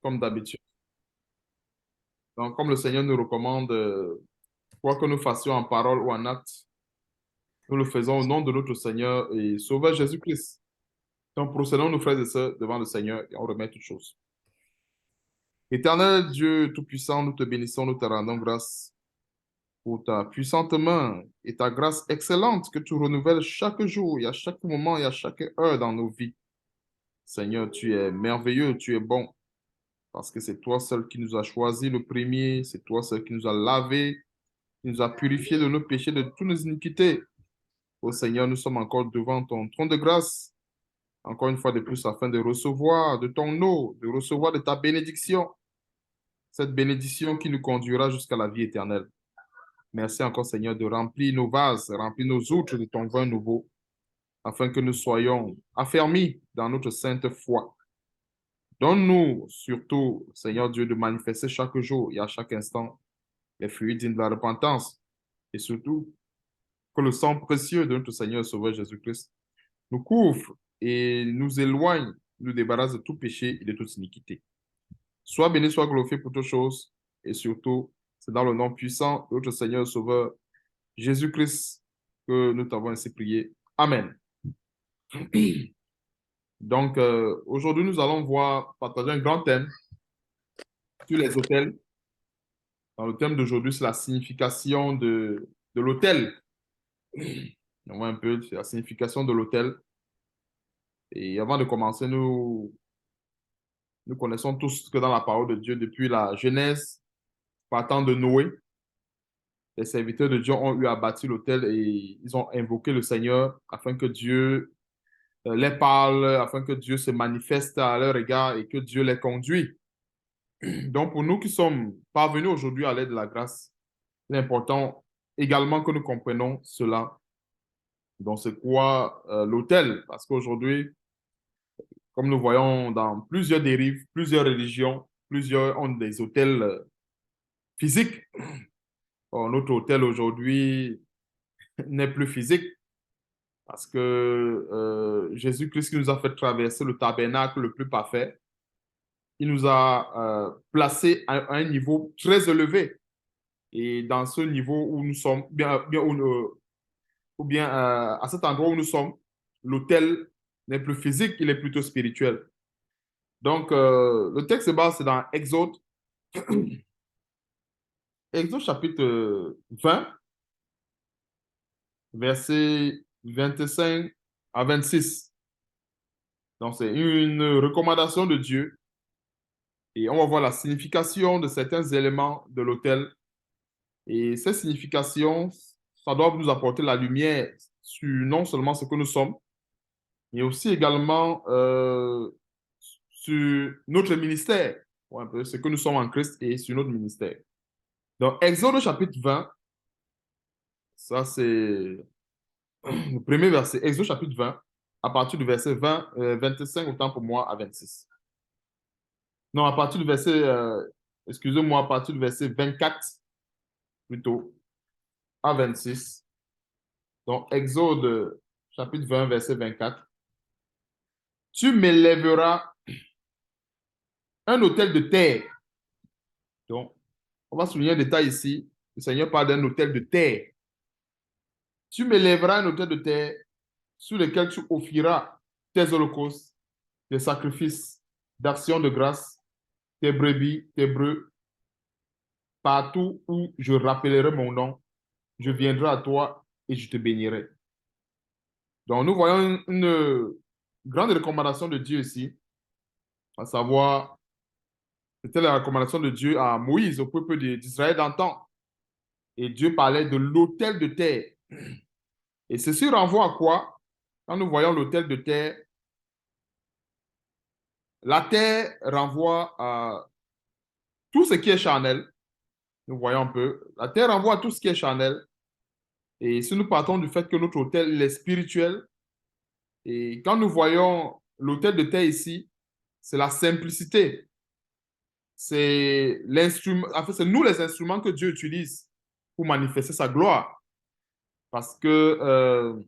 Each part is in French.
comme d'habitude. Donc, comme le Seigneur nous recommande, quoi que nous fassions en parole ou en acte, nous le faisons au nom de notre Seigneur et Sauveur Jésus-Christ. Donc, procédons, nos frères et sœurs, devant le Seigneur et on remet toutes choses. Éternel Dieu Tout-Puissant, nous te bénissons, nous te rendons grâce pour ta puissante main et ta grâce excellente que tu renouvelles chaque jour et à chaque moment et à chaque heure dans nos vies. Seigneur, tu es merveilleux, tu es bon, parce que c'est toi seul qui nous as choisi le premier, c'est toi seul qui nous a lavé, qui nous a purifiés de nos péchés, de toutes nos iniquités. Ô Seigneur, nous sommes encore devant ton trône de grâce, encore une fois de plus, afin de recevoir de ton eau, de recevoir de ta bénédiction, cette bénédiction qui nous conduira jusqu'à la vie éternelle. Merci encore, Seigneur, de remplir nos vases, remplir nos outres de ton vin nouveau, afin que nous soyons affermis dans notre sainte foi. Donne-nous surtout, Seigneur Dieu, de manifester chaque jour et à chaque instant les fruits dignes de la repentance. Et surtout, que le sang précieux de notre Seigneur et Sauveur Jésus-Christ nous couvre et nous éloigne, nous débarrasse de tout péché et de toute iniquité. Sois béni, sois glorifié pour toutes choses. Et surtout, c'est dans le nom puissant de notre Seigneur et Sauveur Jésus-Christ que nous t'avons ainsi prié. Amen. Donc, aujourd'hui, nous allons partager un grand thème sur les autels. Dans le thème d'aujourd'hui, c'est la signification de l'autel. On voit un peu la signification de l'autel. Et avant de commencer, nous connaissons tous que dans la parole de Dieu, depuis la Genèse, partant de Noé, les serviteurs de Dieu ont eu à bâtir l'autel et ils ont invoqué le Seigneur afin que Dieu les parle, afin que Dieu se manifeste à leur égard et que Dieu les conduit. Donc, pour nous qui sommes parvenus aujourd'hui à l'aide de la grâce, il est important également que nous comprenions cela. Donc, c'est quoi l'autel? Parce qu'aujourd'hui, comme nous voyons dans plusieurs dérives, plusieurs religions, plusieurs ont des autels physiques. Or, notre autel aujourd'hui n'est plus physique parce que Jésus-Christ qui nous a fait traverser le tabernacle le plus parfait, il nous a placés à un niveau très élevé. Et dans ce niveau où nous sommes, ou bien à cet endroit où nous sommes, l'autel n'est plus physique, il est plutôt spirituel. Donc, le texte de base, c'est dans Exode, Exode chapitre 20, versets 25 à 26. Donc, c'est une recommandation de Dieu et on va voir la signification de certains éléments de l'autel. Et ces significations, ça doit nous apporter la lumière sur non seulement ce que nous sommes, mais aussi également sur notre ministère, ouais, un peu ce que nous sommes en Christ et sur notre ministère. Donc, Exode chapitre 20, ça c'est le premier verset. Exode chapitre 20, à partir du verset 25, autant pour moi, à 26. Non, à partir du verset, excusez-moi, à partir du verset 24, plutôt, à 26. Donc, Exode chapitre 20, verset 24. Tu m'élèveras un autel de terre. Donc, on va souligner un détail ici. Le Seigneur parle d'un autel de terre. Tu m'élèveras un autel de terre sur lequel tu offriras tes holocaustes, tes sacrifices d'action de grâce, tes brebis, tes bœufs. Partout où je rappellerai mon nom, je viendrai à toi et je te bénirai. Donc, nous voyons une grande recommandation de Dieu ici, à savoir, c'était la recommandation de Dieu à Moïse, au peuple d'Israël d'antan. Et Dieu parlait de l'autel de terre. Et ceci renvoie à quoi? Quand nous voyons l'autel de terre, la terre renvoie à tout ce qui est charnel. Nous voyons un peu. La terre renvoie à tout ce qui est charnel. Et si nous partons du fait que notre autel est spirituel, et quand nous voyons l'autel de terre ici, c'est la simplicité. C'est l'instrument, en fait, c'est nous les instruments que Dieu utilise pour manifester sa gloire. Parce que,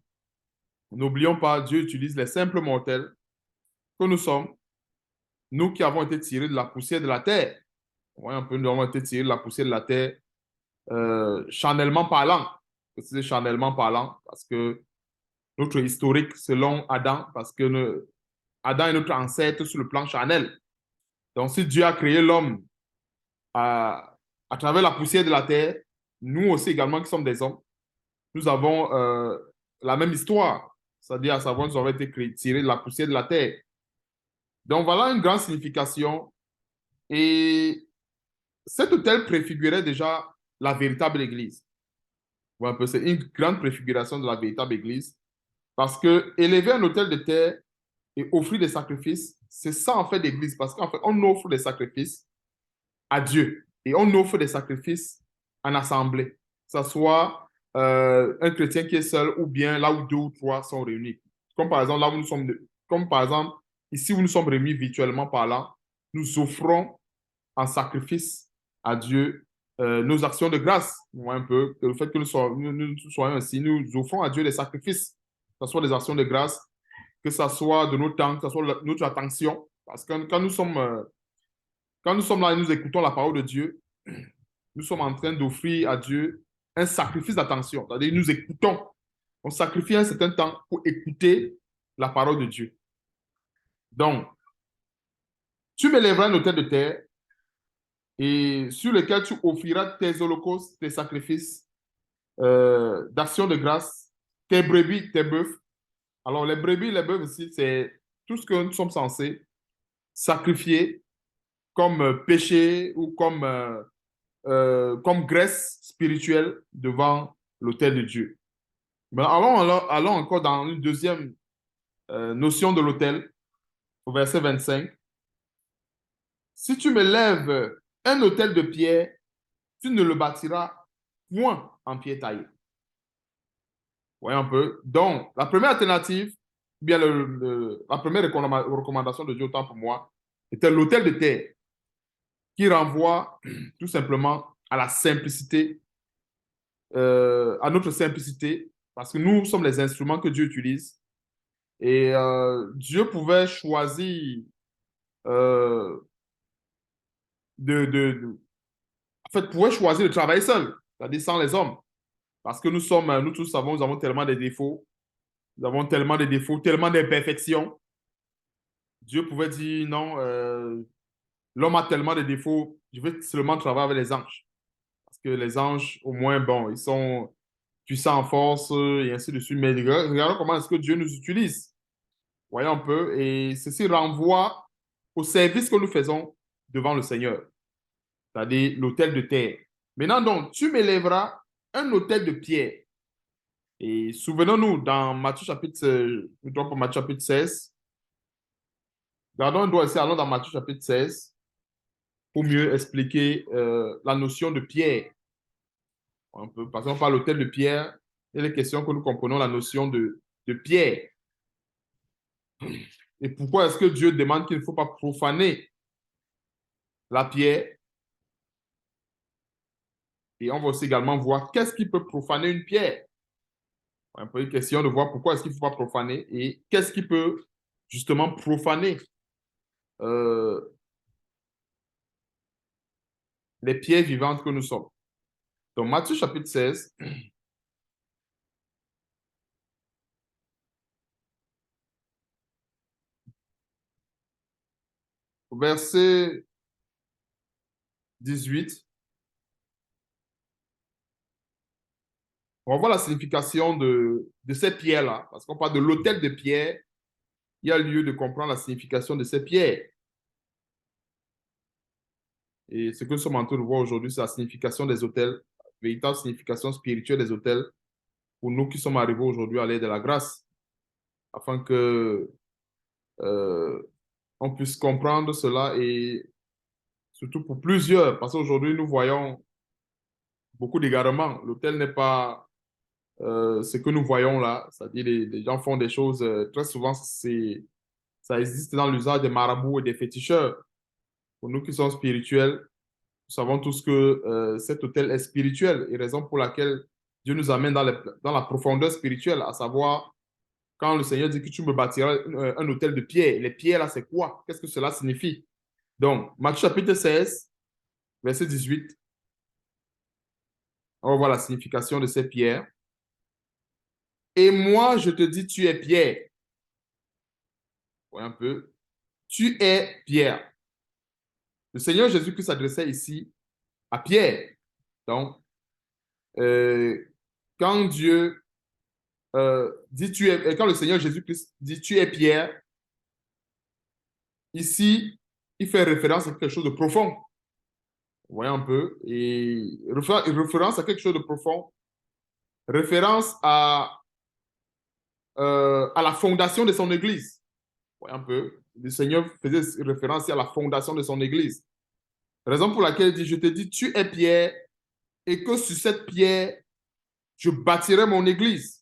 n'oublions pas, Dieu utilise les simples mortels que nous sommes, nous qui avons été tirés de la poussière de la terre. Ouais, un peu, nous avons été tirés de la poussière de la terre, charnellement parlant. C'est charnellement parlant parce que notre historique selon Adam, parce que Adam est notre ancêtre sur le plan charnel. Donc, si Dieu a créé l'homme à travers la poussière de la terre, nous aussi également qui sommes des hommes, nous avons la même histoire, c'est-à-dire à savoir nous avons été tirés de la poussière de la terre. Donc voilà une grande signification et cet autel préfigurait déjà la véritable Église. Voilà, c'est une grande préfiguration de la véritable Église parce que élever un autel de terre et offrir des sacrifices, c'est ça en fait l'Église parce qu'en fait on offre des sacrifices à Dieu et on offre des sacrifices en assemblée, que ce soit un chrétien qui est seul ou bien là où deux ou trois sont réunis. Comme par exemple là où nous sommes, comme par exemple ici où nous sommes réunis virtuellement parlant, nous offrons en sacrifice à Dieu nos actions de grâce. Un peu, le fait que nous soyons ainsi, nous offrons à Dieu des sacrifices, que ce soit des actions de grâce, que ce soit de notre temps, que ce soit notre attention. Parce que quand nous sommes là et nous écoutons la parole de Dieu, nous sommes en train d'offrir à Dieu un sacrifice d'attention. C'est-à-dire, nous écoutons. On sacrifie un certain temps pour écouter la parole de Dieu. Donc, tu m'élèveras un autel de terre et sur lequel tu offriras tes holocaustes, tes sacrifices d'action de grâce, tes brebis, tes bœufs. Alors, les brebis, les bœufs ici, c'est tout ce que nous sommes censés sacrifier comme péché ou comme graisse spirituelle devant l'autel de Dieu. Mais allons encore dans une deuxième notion de l'autel, au verset 25. Si tu me lèves un autel de pierre, tu ne le bâtiras point en pierre taillée. Voyez un peu. Donc, la première alternative, bien la première recommandation de Dieu, autant pour moi, était l'autel de terre, qui renvoie tout simplement à la simplicité, à notre simplicité, parce que nous sommes les instruments que Dieu utilise. Et Dieu pouvait choisir euh, en fait, pouvait choisir de travailler seul, c'est-à-dire sans les hommes. Parce que nous tous savons, nous avons tellement de défauts, nous avons tellement de défauts, tellement d'imperfections. Dieu pouvait dire non, l'homme a tellement de défauts, je vais seulement travailler avec les anges. Parce que les anges, au moins, bon, ils sont puissants en force et ainsi de suite. Mais regardons comment est-ce que Dieu nous utilise. Voyons un peu. Et ceci renvoie au service que nous faisons devant le Seigneur, c'est-à-dire l'autel de terre. Maintenant, donc, tu m'élèveras un autel de pierre. Et souvenons-nous, dans Matthieu chapitre, Matthieu chapitre 16, gardons un doigt ici, allons dans Matthieu chapitre 16 pour mieux expliquer la notion de pierre. Un peu, parce qu'on parle l'autel de pierre, il est question que nous comprenons la notion de pierre. Et pourquoi est-ce que Dieu demande qu'il ne faut pas profaner la pierre? Et on va aussi également voir qu'est-ce qui peut profaner une pierre. Un peu une question de voir pourquoi est-ce qu'il ne faut pas profaner et qu'est-ce qui peut justement profaner euh, les pierres vivantes que nous sommes. Donc, Matthieu chapitre 16, verset 18, on va voir la signification de ces pierres-là. Parce qu'on parle de l'autel de pierre, il y a lieu de comprendre la signification de ces pierres. Et ce que nous sommes en train de voir aujourd'hui, c'est la signification des autels, la véritable signification spirituelle des autels pour nous qui sommes arrivés aujourd'hui à l'aide de la grâce, afin que euh, on puisse comprendre cela et surtout pour plusieurs, parce qu'aujourd'hui nous voyons beaucoup d'égarements. L'autel n'est pas ce que nous voyons là, c'est-à-dire les gens font des choses, très souvent ça existe dans l'usage des marabouts et des féticheurs. Pour nous qui sommes spirituels, nous savons tous que cet autel est spirituel et raison pour laquelle Dieu nous amène dans la profondeur spirituelle, à savoir quand le Seigneur dit que tu me bâtiras un autel de pierre, les pierres là, c'est quoi? Qu'est-ce que cela signifie? Donc, Matthieu chapitre 16, verset 18, on va voir la signification de ces pierres. Et moi, je te dis, tu es Pierre. Ouais, un peu. Tu es Pierre. Le Seigneur Jésus-Christ s'adressait ici à Pierre. Donc, euh, quand Dieu dit tu es, quand le Seigneur Jésus-Christ dit tu es Pierre, ici, il fait référence à quelque chose de profond. Vous voyez un peu. Et référence à quelque chose de profond. Référence à la fondation de son Église. Vous voyez un peu. Le Seigneur faisait référence à la fondation de son Église. Raison pour laquelle il dit, je te dis, tu es Pierre, et que sur cette pierre, je bâtirai mon Église.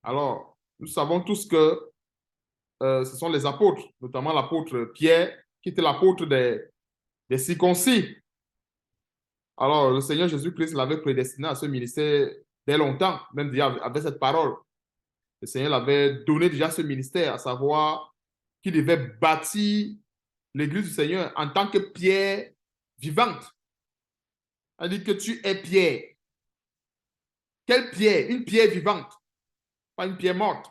Alors, nous savons tous que ce sont les apôtres, notamment l'apôtre Pierre, qui était l'apôtre des circoncis. Alors, le Seigneur Jésus-Christ l'avait prédestiné à ce ministère dès longtemps, même déjà avec cette parole. Le Seigneur l'avait donné déjà ce ministère, à savoir qu'il devait bâtir l'Église du Seigneur en tant que pierre vivante. Il dit que tu es pierre. Quelle pierre? Une pierre vivante, pas une pierre morte.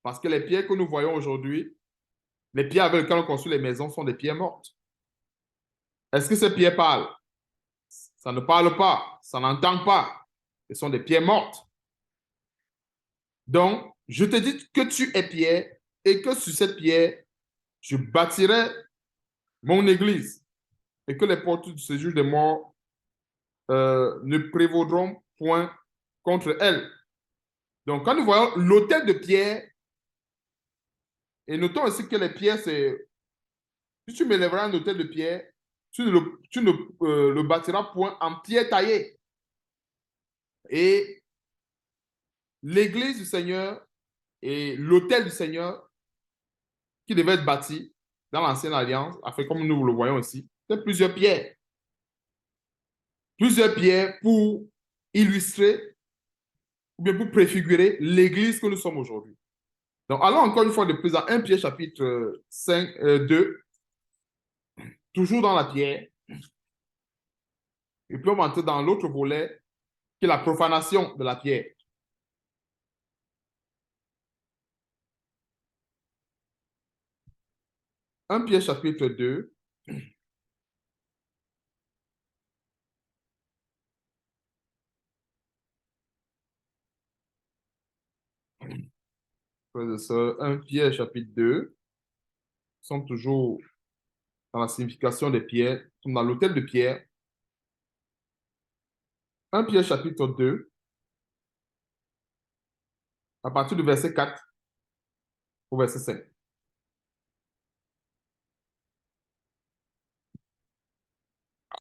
Parce que les pierres que nous voyons aujourd'hui, les pierres avec lesquelles on construit les maisons sont des pierres mortes. Est-ce que ces pierres parlent? Ça ne parle pas, ça n'entend pas. Ce sont des pierres mortes. Donc, je te dis que tu es pierre et que sur cette pierre, je bâtirai mon église et que les portes du séjour des morts ne prévaudront point contre elle. Donc, quand nous voyons l'autel de pierre, et notons aussi que les pierres, c'est... Si tu m'élèveras un autel de pierre, tu ne le bâtiras point en pierre taillée. Et l'église du Seigneur et l'autel du Seigneur qui devait être bâti dans l'ancienne alliance, afin comme nous le voyons ici, c'est plusieurs pierres. Plusieurs pierres pour illustrer ou bien pour préfigurer l'église que nous sommes aujourd'hui. Donc, allons encore une fois de plus à 1 Pierre chapitre 5, 2, toujours dans la pierre, et puis on va entrer dans l'autre volet, qui est la profanation de la pierre. 1 Pierre chapitre 2, frères et sœurs, 1 Pierre chapitre 2, nous sommes toujours dans la signification des pierres, nous sommes dans l'autel de Pierre. 1 Pierre chapitre 2, à partir du verset 4 au verset 5.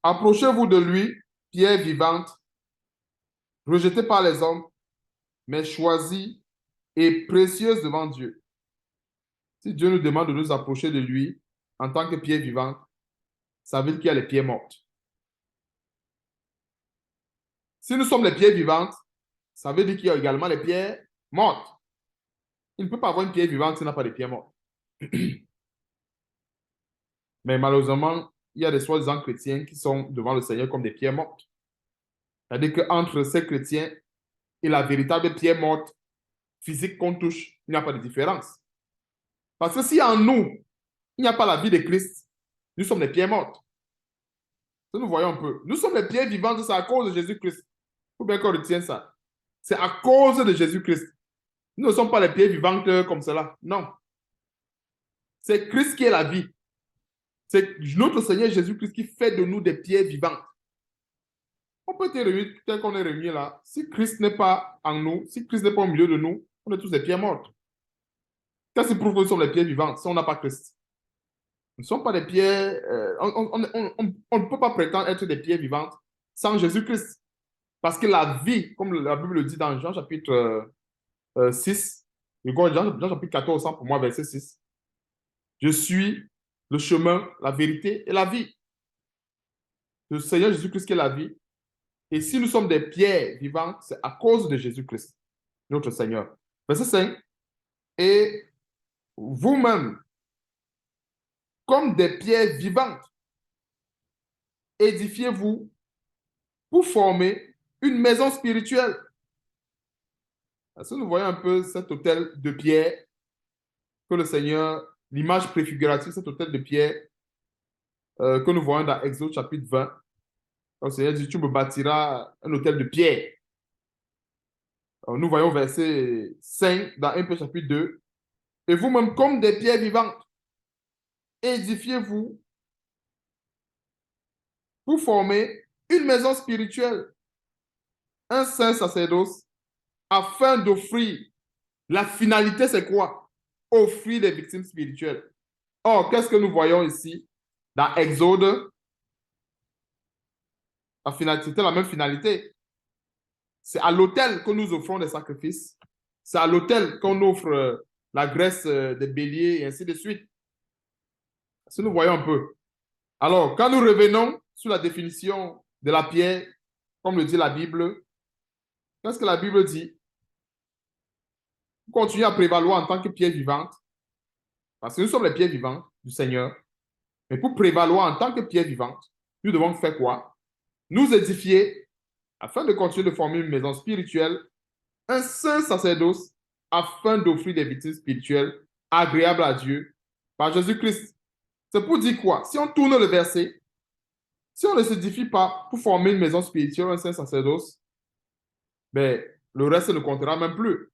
Approchez-vous de lui, pierre vivante, rejetée par les hommes, mais choisie et précieuse devant Dieu. Si Dieu nous demande de nous approcher de lui en tant que pierre vivante, ça veut dire qu'il y a les pierres mortes. Si nous sommes les pierres vivantes, ça veut dire qu'il y a également les pierres mortes. Il ne peut pas avoir une pierre vivante s'il n'a pas de pierre morte. Mais malheureusement, il y a des soi-disant chrétiens qui sont devant le Seigneur comme des pierres mortes. C'est-à-dire qu'entre ces chrétiens et la véritable pierre morte physique qu'on touche, il n'y a pas de différence. Parce que si en nous, il n'y a pas la vie de Christ, nous sommes des pierres mortes. Ça, nous voyons un peu. Nous sommes les pierres vivantes, c'est à cause de Jésus-Christ. Il faut bien qu'on retienne ça. C'est à cause de Jésus-Christ. Nous ne sommes pas les pierres vivantes comme cela. Non. C'est Christ qui est la vie. C'est notre Seigneur Jésus-Christ qui fait de nous des pierres vivantes. On peut être réunis tel qu'on est réunis là. Si Christ n'est pas en nous, si Christ n'est pas au milieu de nous, on est tous des pierres mortes. Qu'est-ce qui prouve que nous sommes les pierres vivantes si on n'a pas Christ? Nous ne sommes pas des pierres... on ne peut pas prétendre être des pierres vivantes sans Jésus-Christ. Parce que la vie, comme la Bible le dit dans Jean chapitre 6, Jean chapitre 14, pour moi, verset 6, je suis le chemin, la vérité et la vie. Le Seigneur Jésus-Christ qui est la vie. Et si nous sommes des pierres vivantes, c'est à cause de Jésus-Christ, notre Seigneur. Verset 5. Et vous-même, comme des pierres vivantes, édifiez-vous pour former une maison spirituelle. Est-ce que nous voyons un peu cet autel de pierre que le Seigneur, l'image préfigurative, cet autel de pierre que nous voyons dans Exode chapitre 20. Le Seigneur dit, tu me bâtiras un autel de pierre. Alors, nous voyons verset 5 dans 1 Pierre chapitre 2. Et vous-même, comme des pierres vivantes, édifiez-vous pour former une maison spirituelle, un saint sacerdoce, afin d'offrir. La finalité, c'est quoi? Offrir des victimes spirituelles. Or, qu'est-ce que nous voyons ici dans Exode? La finalité, c'était la même finalité. C'est à l'autel que nous offrons des sacrifices. C'est à l'autel qu'on offre la graisse des béliers et ainsi de suite. Si nous voyons un peu. Alors, quand nous revenons sur la définition de la pierre, comme le dit la Bible, qu'est-ce que la Bible dit? Continuez à prévaloir en tant que pierre vivante, parce que nous sommes les pierres vivantes du Seigneur. Mais pour prévaloir en tant que pierre vivante, nous devons faire quoi? Nous édifier afin de continuer de former une maison spirituelle, un saint sacerdoce afin d'offrir des victimes spirituelles agréables à Dieu par Jésus-Christ. C'est pour dire quoi? Si on tourne le verset, si on ne s'édifie pas pour former une maison spirituelle, un saint sacerdoce, ben, le reste ne comptera même plus.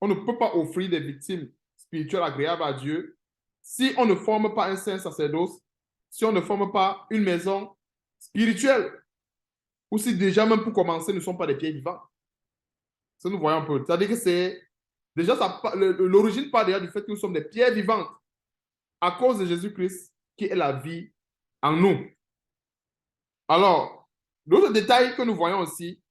On ne peut pas offrir des victimes spirituelles agréables à Dieu si on ne forme pas un saint sacerdoce, si on ne forme pas une maison spirituelle, ou si déjà même pour commencer, nous ne sommes pas des pierres vivantes. Ça, nous voyons un peu. C'est-à-dire que c'est déjà l'origine part déjà du fait que nous sommes des pierres vivantes à cause de Jésus-Christ qui est la vie en nous. Alors, l'autre détail que nous voyons aussi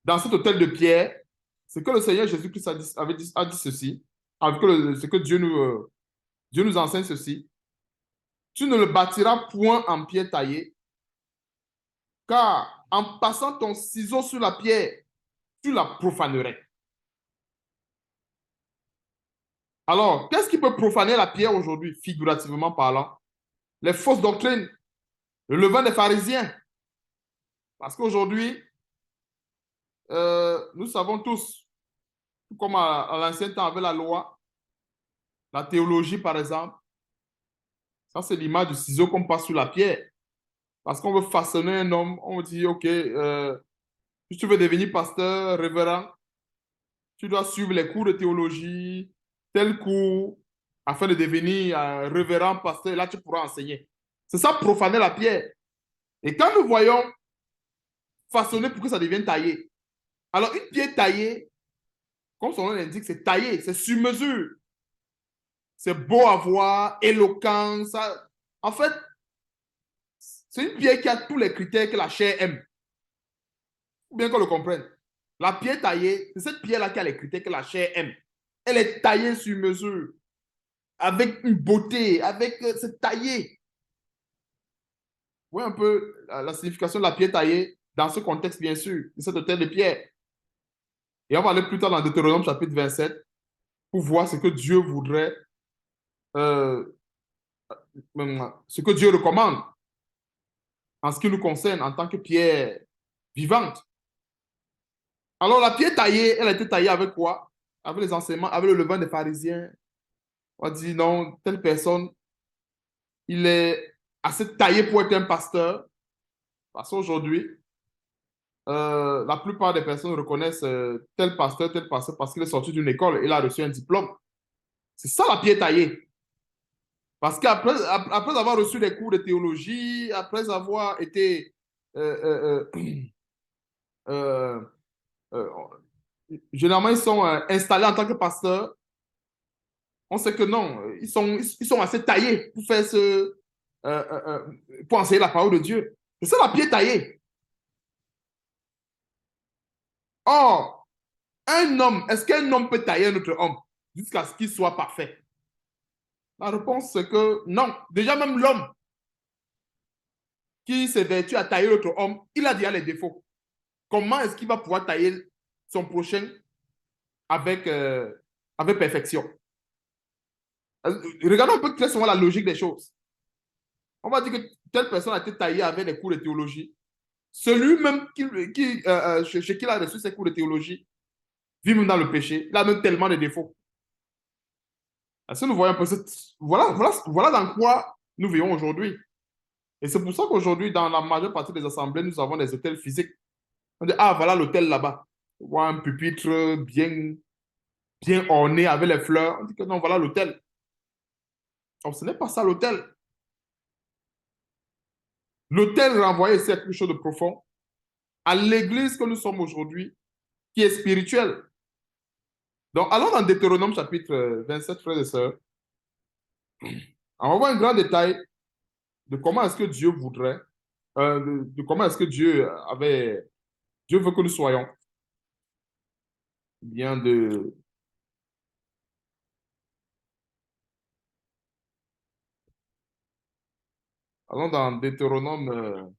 dans cet autel de pierre, c'est que le Seigneur Jésus-Christ a dit ceci, avec ce que Dieu nous enseigne ceci. Tu ne le bâtiras point en pierre taillée, car en passant ton ciseau sur la pierre, tu la profanerais. Alors, qu'est-ce qui peut profaner la pierre aujourd'hui, figurativement parlant? Les fausses doctrines, le levain des pharisiens. Parce qu'aujourd'hui, nous savons tous, comme à l'ancien temps avec la loi, la théologie par exemple, ça c'est l'image du ciseau qu'on passe sur la pierre. Parce qu'on veut façonner un homme, on dit, OK, si tu veux devenir pasteur, révérend, tu dois suivre les cours de théologie, tel cours, afin de devenir révérend, pasteur, et là tu pourras enseigner. C'est ça, profaner la pierre. Et quand nous voyons façonner pour que ça devienne taillé, alors une pierre taillée, comme son nom l'indique, c'est taillé, c'est sur mesure. C'est beau à voir, éloquent. Ça... En fait, c'est une pierre qui a tous les critères que la chair aime. Faut bien qu'on le comprenne. La pierre taillée, c'est cette pierre-là qui a les critères que la chair aime. Elle est taillée sur mesure, avec une beauté, c'est taillé. Vous voyez un peu la signification de la pierre taillée dans ce contexte, bien sûr, de cette autel de pierre. Et on va aller plus tard dans Deutéronome chapitre 27 pour voir ce que Dieu voudrait, euh, ce que Dieu recommande en ce qui nous concerne en tant que pierre vivante. Alors la pierre taillée, elle a été taillée avec quoi? Avec les enseignements, avec le levain des pharisiens. On dit non, telle personne, il est assez taillé pour être un pasteur. Parce qu'aujourd'hui, la plupart des personnes reconnaissent tel pasteur parce qu'il est sorti d'une école, il a reçu un diplôme. C'est ça la pierre taillée. Parce qu'après avoir reçu des cours de théologie, après avoir été euh, euh, généralement, ils sont installés en tant que pasteurs. On sait que non, ils sont assez taillés pour faire pour enseigner la parole de Dieu. C'est ça la pierre taillée. Or, un homme, est-ce qu'un homme peut tailler un autre homme jusqu'à ce qu'il soit parfait? La réponse, c'est que non. Déjà, même l'homme qui s'évertue à tailler l'autre homme, il a déjà les défauts. Comment est-ce qu'il va pouvoir tailler son prochain avec, avec perfection. Regardons un peu très souvent la logique des choses. On va dire que telle personne a été taillée avec des cours de théologie. Celui même chez qui il a reçu ses cours de théologie vit même dans le péché. Il a même tellement de défauts. Est-ce que nous voyons un peu voilà dans quoi nous vivons aujourd'hui. Et c'est pour ça qu'aujourd'hui, dans la majeure partie des assemblées, nous avons des hôtels physiques. On dit, ah, voilà l'hôtel là-bas. On voit un pupitre bien orné avec les fleurs. On dit que non, voilà l'hôtel. Donc, ce n'est pas ça l'hôtel. L'hôtel renvoie ici à quelque chose de profond, à l'église que nous sommes aujourd'hui, qui est spirituelle. Donc, allons dans Deutéronome chapitre 27, frères et sœurs. On va voir un grand détail de comment est-ce que Dieu voudrait, de comment est-ce que Dieu veut que nous soyons. Bien de. Allons dans Deutéronome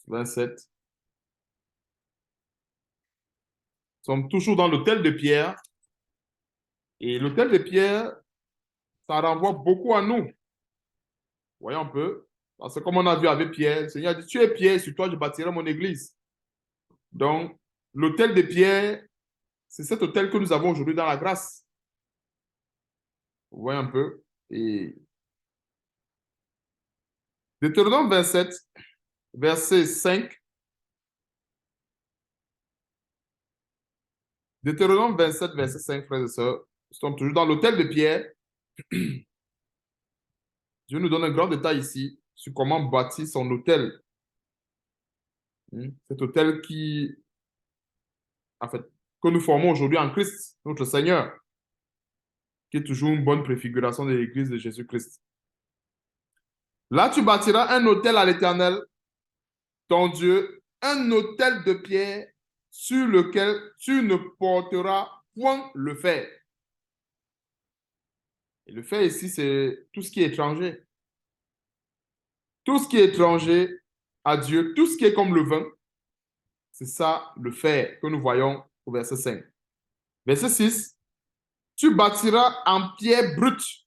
27. Nous sommes toujours dans l'autel de Pierre. Et l'autel de Pierre, ça renvoie beaucoup à nous. Voyons un peu. Parce que comme on a vu avec Pierre, le Seigneur a dit, tu es Pierre, sur toi je bâtirai mon église. Donc, l'autel de Pierre, c'est cet autel que nous avons aujourd'hui dans la grâce. Vous voyez un peu. Et Deutéronome 27, verset 5. Deutéronome 27, verset 5, frères et sœurs. Nous sommes toujours dans l'autel de Pierre. Dieu nous donne un grand détail ici sur comment bâtir son autel. Cet autel en fait, que nous formons aujourd'hui en Christ, notre Seigneur, qui est toujours une bonne préfiguration de l'Église de Jésus-Christ. Là, tu bâtiras un autel à l'Éternel, ton Dieu, un autel de pierre sur lequel tu ne porteras point le fer. Et le fer ici, c'est tout ce qui est étranger. Tout ce qui est étranger à Dieu, tout ce qui est comme le vin, c'est ça le fer que nous voyons au verset 5. Verset 6, tu bâtiras en pierre brute.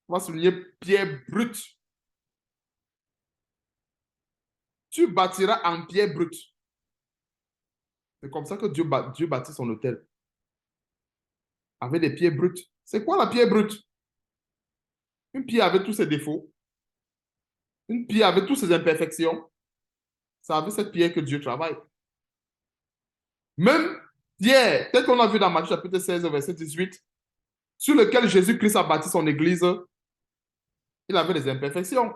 On va souligner pierre brute. Tu bâtiras en pierre brute. C'est comme ça que Dieu bâtit son autel. Avec des pierres brutes. C'est quoi la pierre brute? Une pierre avec tous ses défauts. Une pierre avec toutes ses imperfections. C'est avec cette pierre que Dieu travaille. Même Pierre, tel qu'on a vu dans Matthieu chapitre 16, verset 18, sur lequel Jésus-Christ a bâti son église, il avait des imperfections.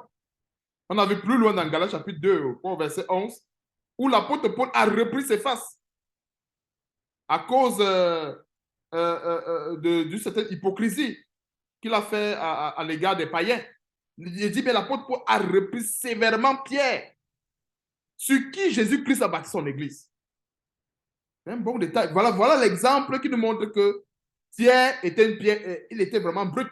On a vu plus loin dans Galates chapitre 2, au verset 11, où l'apôtre Paul a repris ses faces à cause d'une certaine hypocrisie qu'il a fait à l'égard des païens. Il dit, mais l'apôtre Paul a repris sévèrement Pierre, sur qui Jésus-Christ a bâti son église. C'est un bon détail. Voilà l'exemple qui nous montre que Pierre était une pierre, il était vraiment brut.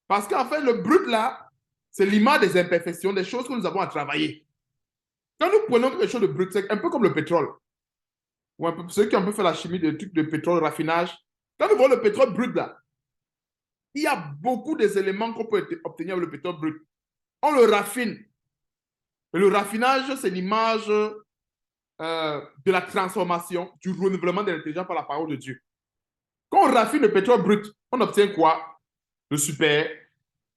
Parce qu'en fait, le brut là, c'est l'image des imperfections, des choses que nous avons à travailler. Quand nous prenons quelque chose de brut, c'est un peu comme le pétrole. Ou un peu, ceux qui ont un peu fait la chimie des trucs de pétrole, raffinage. Quand nous voyons le pétrole brut là, il y a beaucoup d'éléments qu'on peut obtenir avec le pétrole brut. On le raffine. Et le raffinage, c'est l'image de la transformation, du renouvellement de l'intelligence par la parole de Dieu. Quand on raffine le pétrole brut, on obtient quoi? Le super,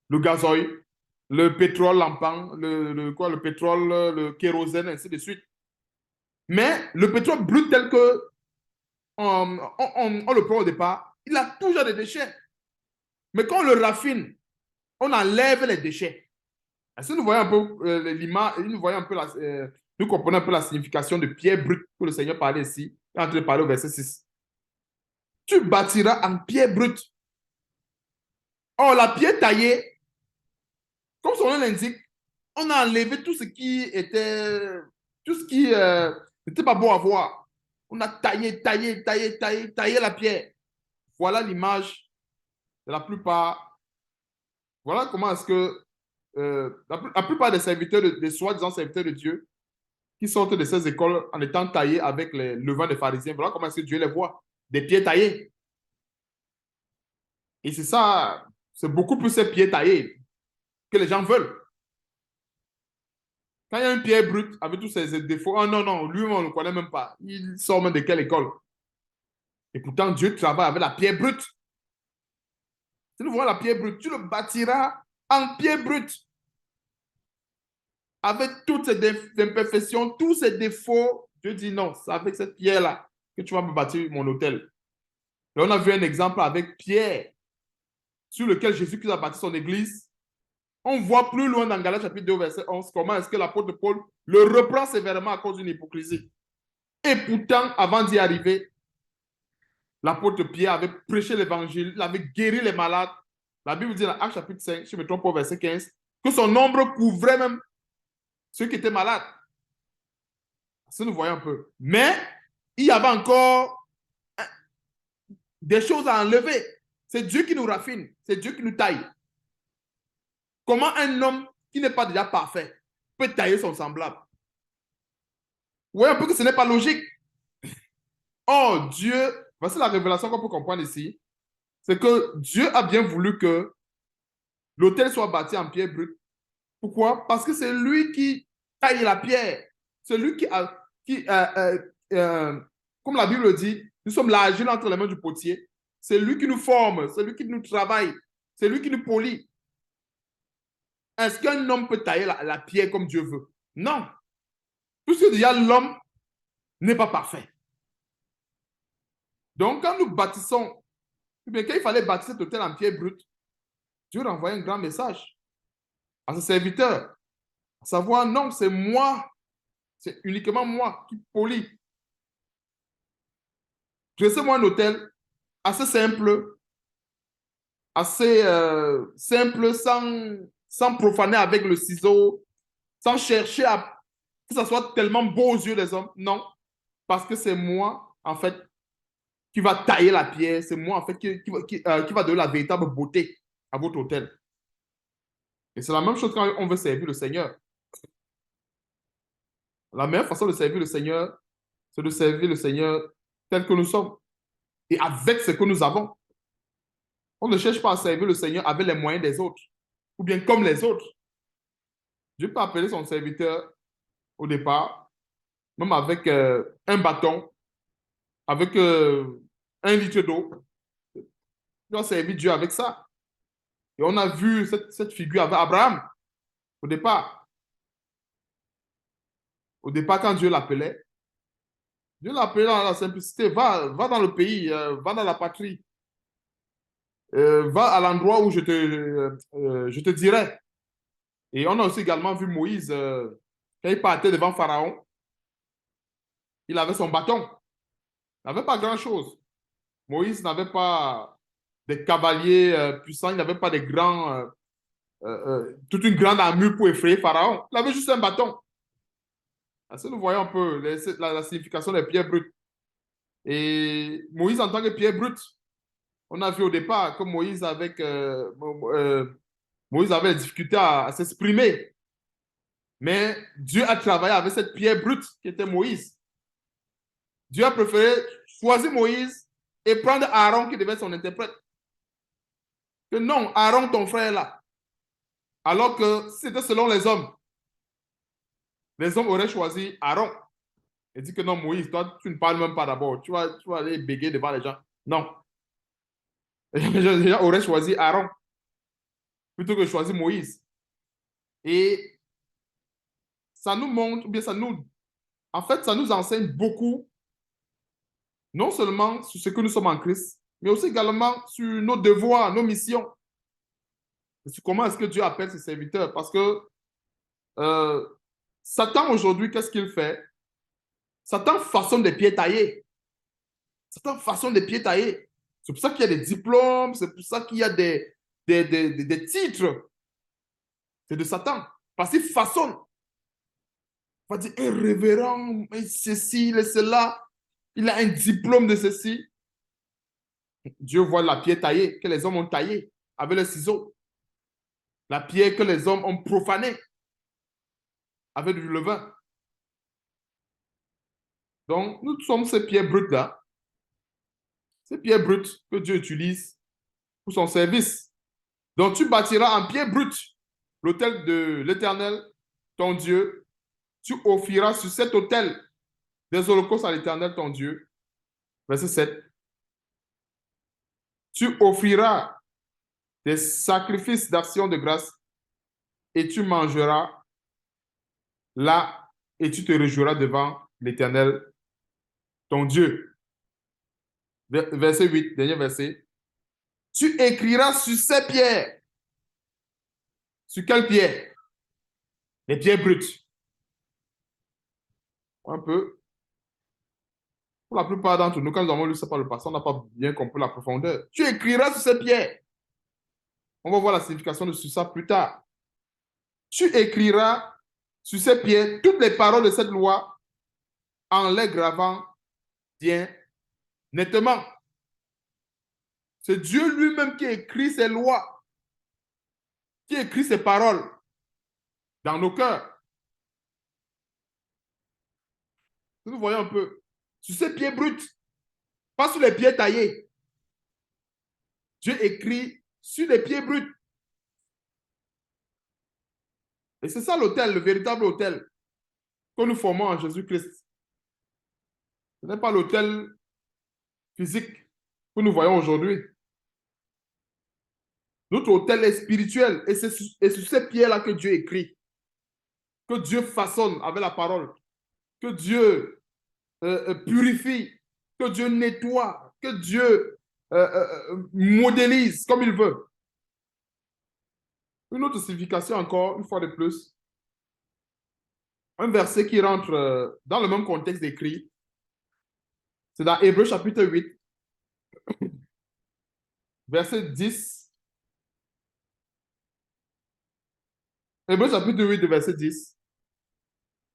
le gazoil, le pétrole lampant, le pétrole, le kérosène, ainsi de suite. Mais le pétrole brut tel que on le prend au départ, il a toujours des déchets. Mais quand on le raffine, on enlève les déchets. Est-ce que nous voyons un peu l'image, nous comprenons un peu la signification de pierre brute que le Seigneur parlait ici, il est en train de parler au verset 6. Tu bâtiras en pierre brute. Or, la pierre taillée, comme son nom l'indique, on a enlevé tout ce qui n'était pas beau à voir. On a taillé la pierre. Voilà l'image de la plupart. Voilà comment est-ce que la plupart des serviteurs, des soi-disant serviteurs de Dieu, qui sortent de ces écoles en étant taillés avec les levains des pharisiens. Voilà comment est-ce que Dieu les voit. Des pieds taillés. Et c'est ça, c'est beaucoup plus ces pieds taillés que les gens veulent. Quand il y a un pied brut avec tous ses défauts, oh non, non, lui, on ne le connaît même pas. Il sort même de quelle école? Et pourtant, Dieu travaille avec la pierre brute. Si nous voyons la pierre brute, tu le bâtiras en pierre brute. Avec toutes ses imperfections, tous ses défauts. Dieu dit non, c'est avec cette pierre-là que tu vas me bâtir mon hôtel. Et on a vu un exemple avec Pierre, sur lequel Jésus-Christ a bâti son église. On voit plus loin dans Galates chapitre 2, verset 11, comment est-ce que l'apôtre Paul le reprend sévèrement à cause d'une hypocrisie. Et pourtant, avant d'y arriver, l'apôtre Pierre avait prêché l'évangile, il avait guéri les malades. La Bible dit dans Actes chapitre 5, si je me trompe pas, verset 15, que son ombre couvrait même ceux qui étaient malades. Ça, nous voyons un peu. Mais il y avait encore des choses à enlever. C'est Dieu qui nous raffine, c'est Dieu qui nous taille. Comment un homme qui n'est pas déjà parfait peut tailler son semblable? Vous voyez un peu que ce n'est pas logique. Oh, Dieu, voici la révélation qu'on peut comprendre ici. C'est que Dieu a bien voulu que l'autel soit bâti en pierre brute. Pourquoi? Parce que c'est lui qui taille la pierre. C'est lui comme la Bible dit, nous sommes l'argile entre les mains du potier. C'est lui qui nous forme, c'est lui qui nous travaille, c'est lui qui nous polit. Est-ce qu'un homme peut tailler la pierre comme Dieu veut? Non. Puisque déjà l'homme n'est pas parfait. Donc, quand nous bâtissons, quand il fallait bâtir cet hôtel en pierre brute, Dieu renvoyait un grand message à ses serviteurs. À savoir, non, c'est moi, c'est uniquement moi qui polis. Dressez-moi un hôtel assez simple, assez simple, sans profaner avec le ciseau, sans chercher à que ça soit tellement beau aux yeux des hommes. Non, parce que c'est moi, en fait, qui va tailler la pierre. C'est moi, en fait, qui va donner la véritable beauté à votre hôtel. Et c'est la même chose quand on veut servir le Seigneur. La meilleure façon de servir le Seigneur, c'est de servir le Seigneur tel que nous sommes et avec ce que nous avons. On ne cherche pas à servir le Seigneur avec les moyens des autres ou bien comme les autres. Dieu peut appeler son serviteur au départ, même avec un bâton, avec 1 litre d'eau. Il doit servir Dieu avec ça. Et on a vu cette figure avec Abraham au départ. Au départ, quand Dieu l'appelait dans la simplicité. Va dans le pays, va dans la patrie, va à l'endroit où je te dirai. Et on a aussi également vu Moïse, quand il partait devant Pharaon, il avait son bâton. Il n'avait pas grand-chose. Moïse n'avait pas des cavaliers puissants, il n'avait pas des toute une grande armure pour effrayer Pharaon. Il avait juste un bâton. Ainsi, nous voyons un peu la signification des pierres brutes. Et Moïse en tant que pierre brute, on a vu au départ que Moïse avait des difficultés à s'exprimer. Mais Dieu a travaillé avec cette pierre brute qui était Moïse. Dieu a préféré choisir Moïse et prendre Aaron qui devait être son interprète. Que non, Aaron, ton frère est là. Alors que si c'était selon les hommes auraient choisi Aaron. Et dit que non, Moïse, toi, tu ne parles même pas d'abord. Tu vas aller bégayer devant les gens. Non. Les gens auraient choisi Aaron plutôt que choisir Moïse. Et ça nous montre, ou bien en fait, ça nous enseigne beaucoup, non seulement sur ce que nous sommes en Christ, mais aussi également sur nos devoirs, nos missions. Et sur comment est-ce que Dieu appelle ses serviteurs. Parce que Satan, aujourd'hui, qu'est-ce qu'il fait? Satan façonne des pieds taillés. Satan façonne des pieds taillés. C'est pour ça qu'il y a des diplômes, c'est pour ça qu'il y a des titres. C'est de Satan. Parce qu'il façonne. On va dire un révérend, ceci, cela. Il a un diplôme de ceci. Dieu voit la pierre taillée, que les hommes ont taillée avec le ciseau. La pierre que les hommes ont profanée avec du levain. Donc, nous sommes ces pierres brutes-là, ces pierres brutes que Dieu utilise pour son service. Donc, tu bâtiras en pierre brute l'autel de l'Éternel, ton Dieu. Tu offriras sur cet autel des holocaustes à l'Éternel, ton Dieu. Verset 7. Tu offriras des sacrifices d'action de grâce et tu mangeras là et tu te réjouiras devant l'Éternel, ton Dieu. Verset 8, dernier verset. Tu écriras sur ces pierres. Sur quelles pierres? Les pierres brutes. Un peu. Pour la plupart d'entre nous, quand nous avons lu ça par le passé, on n'a pas bien compris la profondeur. Tu écriras sur ces pierres. On va voir la signification de ça plus tard. Tu écriras sur ces pierres toutes les paroles de cette loi en les gravant bien nettement. C'est Dieu lui-même qui écrit ses lois, qui écrit ses paroles dans nos cœurs. Nous voyons un peu sur ces pieds bruts, pas sur les pieds taillés. Dieu écrit sur les pieds bruts. Et c'est ça l'autel, le véritable autel que nous formons en Jésus-Christ. Ce n'est pas l'autel physique que nous voyons aujourd'hui. Notre autel est spirituel et c'est sur ces pierres-là que Dieu écrit, que Dieu façonne avec la parole, que Dieu purifie, que Dieu nettoie, que Dieu modélise comme il veut. Une autre signification encore, une fois de plus, un verset qui rentre dans le même contexte écrit, c'est dans Hébreux chapitre 8, verset 10. Hébreux chapitre 8, verset 10.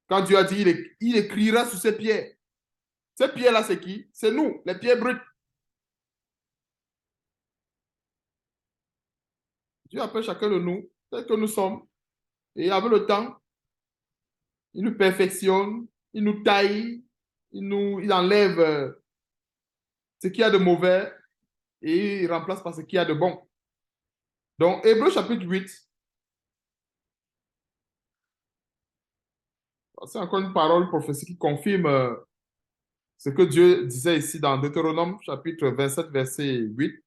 Quand Dieu a dit, il écrira sur ces pierres. Ces pierres-là, c'est qui? C'est nous, les pierres brutes. Dieu appelle chacun de nous, tel que nous sommes. Et avec le temps, il nous perfectionne, il nous taille, il enlève ce qu'il y a de mauvais et il remplace par ce qu'il y a de bon. Donc, Hébreux chapitre 8, c'est encore une parole prophétique qui confirme ce que Dieu disait ici dans Deutéronome chapitre 27, verset 8.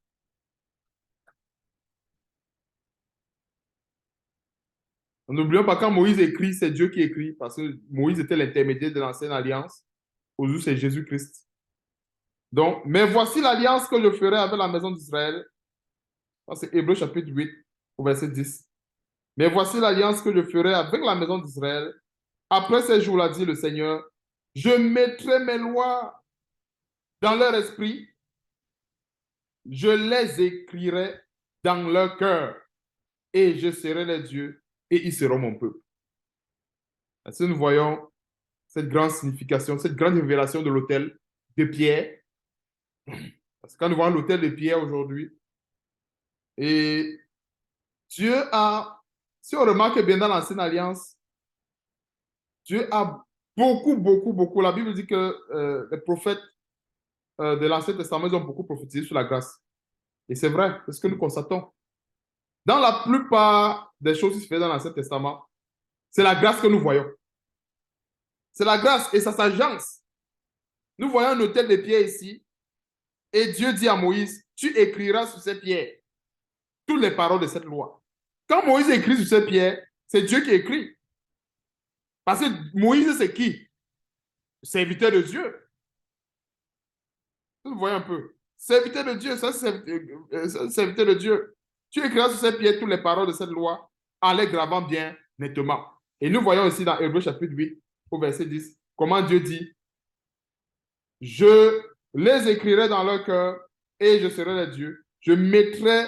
N'oublions pas, quand Moïse écrit, c'est Dieu qui écrit, parce que Moïse était l'intermédiaire de l'ancienne alliance. Aujourd'hui, c'est Jésus-Christ. Donc, mais voici l'alliance que je ferai avec la maison d'Israël. C'est Hébreux chapitre 8, au verset 10. Mais voici l'alliance que je ferai avec la maison d'Israël. Après ces jours-là, dit le Seigneur, je mettrai mes lois dans leur esprit, je les écrirai dans leur cœur, et je serai leur Dieu, et ils seront mon peuple. Ainsi, nous voyons cette grande signification, cette grande révélation de l'autel de Pierre. Parce que quand nous voyons l'autel de Pierre aujourd'hui, et Dieu a, si on remarque bien dans l'Ancienne Alliance, Dieu a beaucoup, la Bible dit que les prophètes de l'Ancien Testament, ils ont beaucoup prophétisé sur la grâce. Et c'est vrai, c'est ce que nous constatons. Dans la plupart des choses qui se faisaient dans l'Ancien Testament, c'est la grâce que nous voyons. C'est la grâce et ça s'agence. Nous voyons un autel de pierre ici et Dieu dit à Moïse, tu écriras sur ces pierres toutes les paroles de cette loi. Quand Moïse écrit sur ces pierres, c'est Dieu qui écrit. Parce que Moïse, c'est qui? Serviteur de Dieu. Vous voyez un peu. Serviteur de Dieu, ça c'est serviteur de Dieu. Tu écriras sur ces pierres toutes les paroles de cette loi en les gravant bien nettement. Et nous voyons aussi dans Hébreux chapitre 8, au verset 10, comment Dieu dit, je les écrirai dans leur cœur et je serai leur Dieu. Je mettrai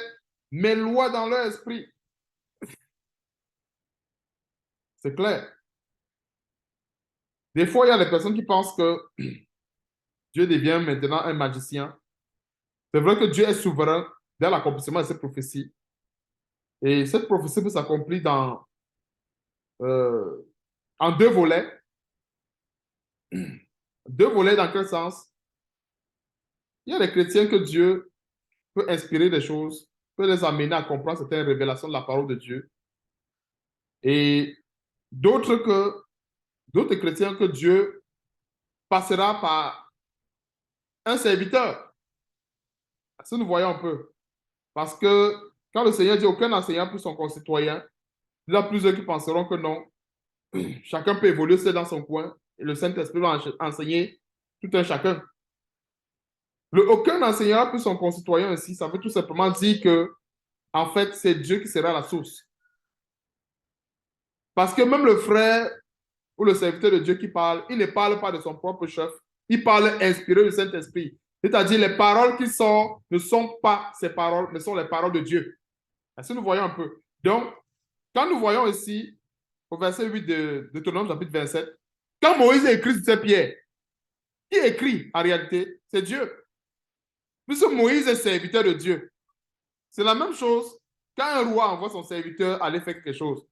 mes lois dans leur esprit. C'est clair. Des fois, il y a des personnes qui pensent que Dieu devient maintenant un magicien. C'est vrai que Dieu est souverain dans l'accomplissement de cette prophétie. Et cette prophétie peut s'accomplir euh, en deux volets. Deux volets dans quel sens? Il y a des chrétiens que Dieu peut inspirer des choses, peut les amener à comprendre certaines révélations de la parole de Dieu. Et d'autres d'autres chrétiens que Dieu passera par un serviteur. Si nous voyons un peu. Parce que quand le Seigneur dit aucun enseignant pour son concitoyen, il y a plusieurs qui penseront que non. Chacun peut évoluer seul dans son coin et le Saint-Esprit va enseigner tout un chacun. Le aucun enseignant pour son concitoyen aussi, ça veut tout simplement dire que, en fait, c'est Dieu qui sera la source. Parce que même le frère ou le serviteur de Dieu qui parle, il ne parle pas de son propre chef, il parle inspiré du Saint-Esprit. C'est-à-dire, les paroles qui sortent ne sont pas ses paroles, mais sont les paroles de Dieu. Est-ce que nous voyons un peu? Donc, quand nous voyons ici, au verset 8 de Deutéronome chapitre 27, quand Moïse écrit sur ses pierres, qui écrit en réalité? C'est Dieu. Puisque Moïse est serviteur de Dieu. C'est la même chose quand un roi envoie son serviteur aller faire quelque chose.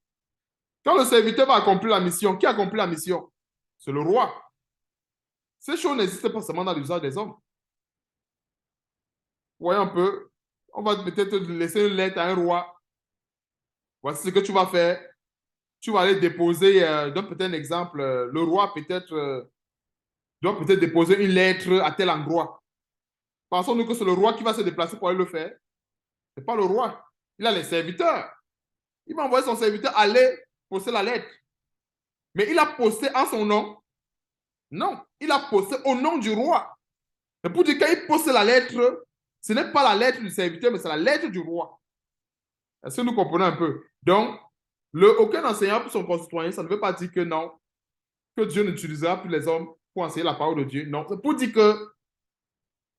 Quand le serviteur va accomplir la mission, qui accomplit la mission? C'est le roi. Ces choses n'existent pas seulement dans l'usage des hommes. Voyons un peu, on va peut-être laisser une lettre à un roi. Voici ce que tu vas faire. Tu vas aller déposer, donne peut-être un exemple, le roi peut-être doit peut-être déposer une lettre à tel endroit. Pensons-nous que c'est le roi qui va se déplacer pour aller le faire. Ce n'est pas le roi. Il a les serviteurs. Il va envoyer son serviteur aller poster la lettre. Mais il a posté en son nom? Non. Il a posté au nom du roi. Et pour dire, quand il poste la lettre, ce n'est pas la lettre du serviteur, mais c'est la lettre du roi. Est-ce que nous comprenons un peu? Donc, aucun enseignant pour son concitoyen, ça ne veut pas dire que non, que Dieu n'utilisera plus les hommes pour enseigner la parole de Dieu. Non, c'est pour dire que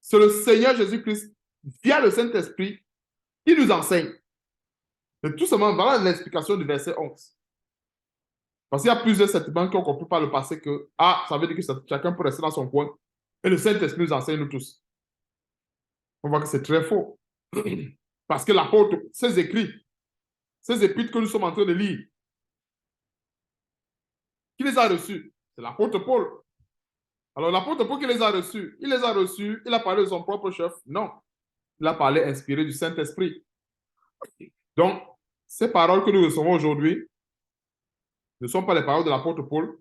c'est le Seigneur Jésus-Christ, via le Saint-Esprit, qui nous enseigne. Et tout simplement, voilà l'explication du verset 11. Parce qu'il y a plusieurs sentiments qui ont compris par le passé que, ça veut dire que chacun peut rester dans son coin et le Saint-Esprit nous enseigne nous tous. On voit que c'est très faux. Parce que l'apôtre, ces écrits, ces épîtres que nous sommes en train de lire, qui les a reçus? C'est l'apôtre Paul. Alors l'apôtre Paul qui les a reçus, il a parlé de son propre chef? Non. Il a parlé inspiré du Saint-Esprit. Donc, ces paroles que nous recevons aujourd'hui ne sont pas les paroles de l'apôtre Paul,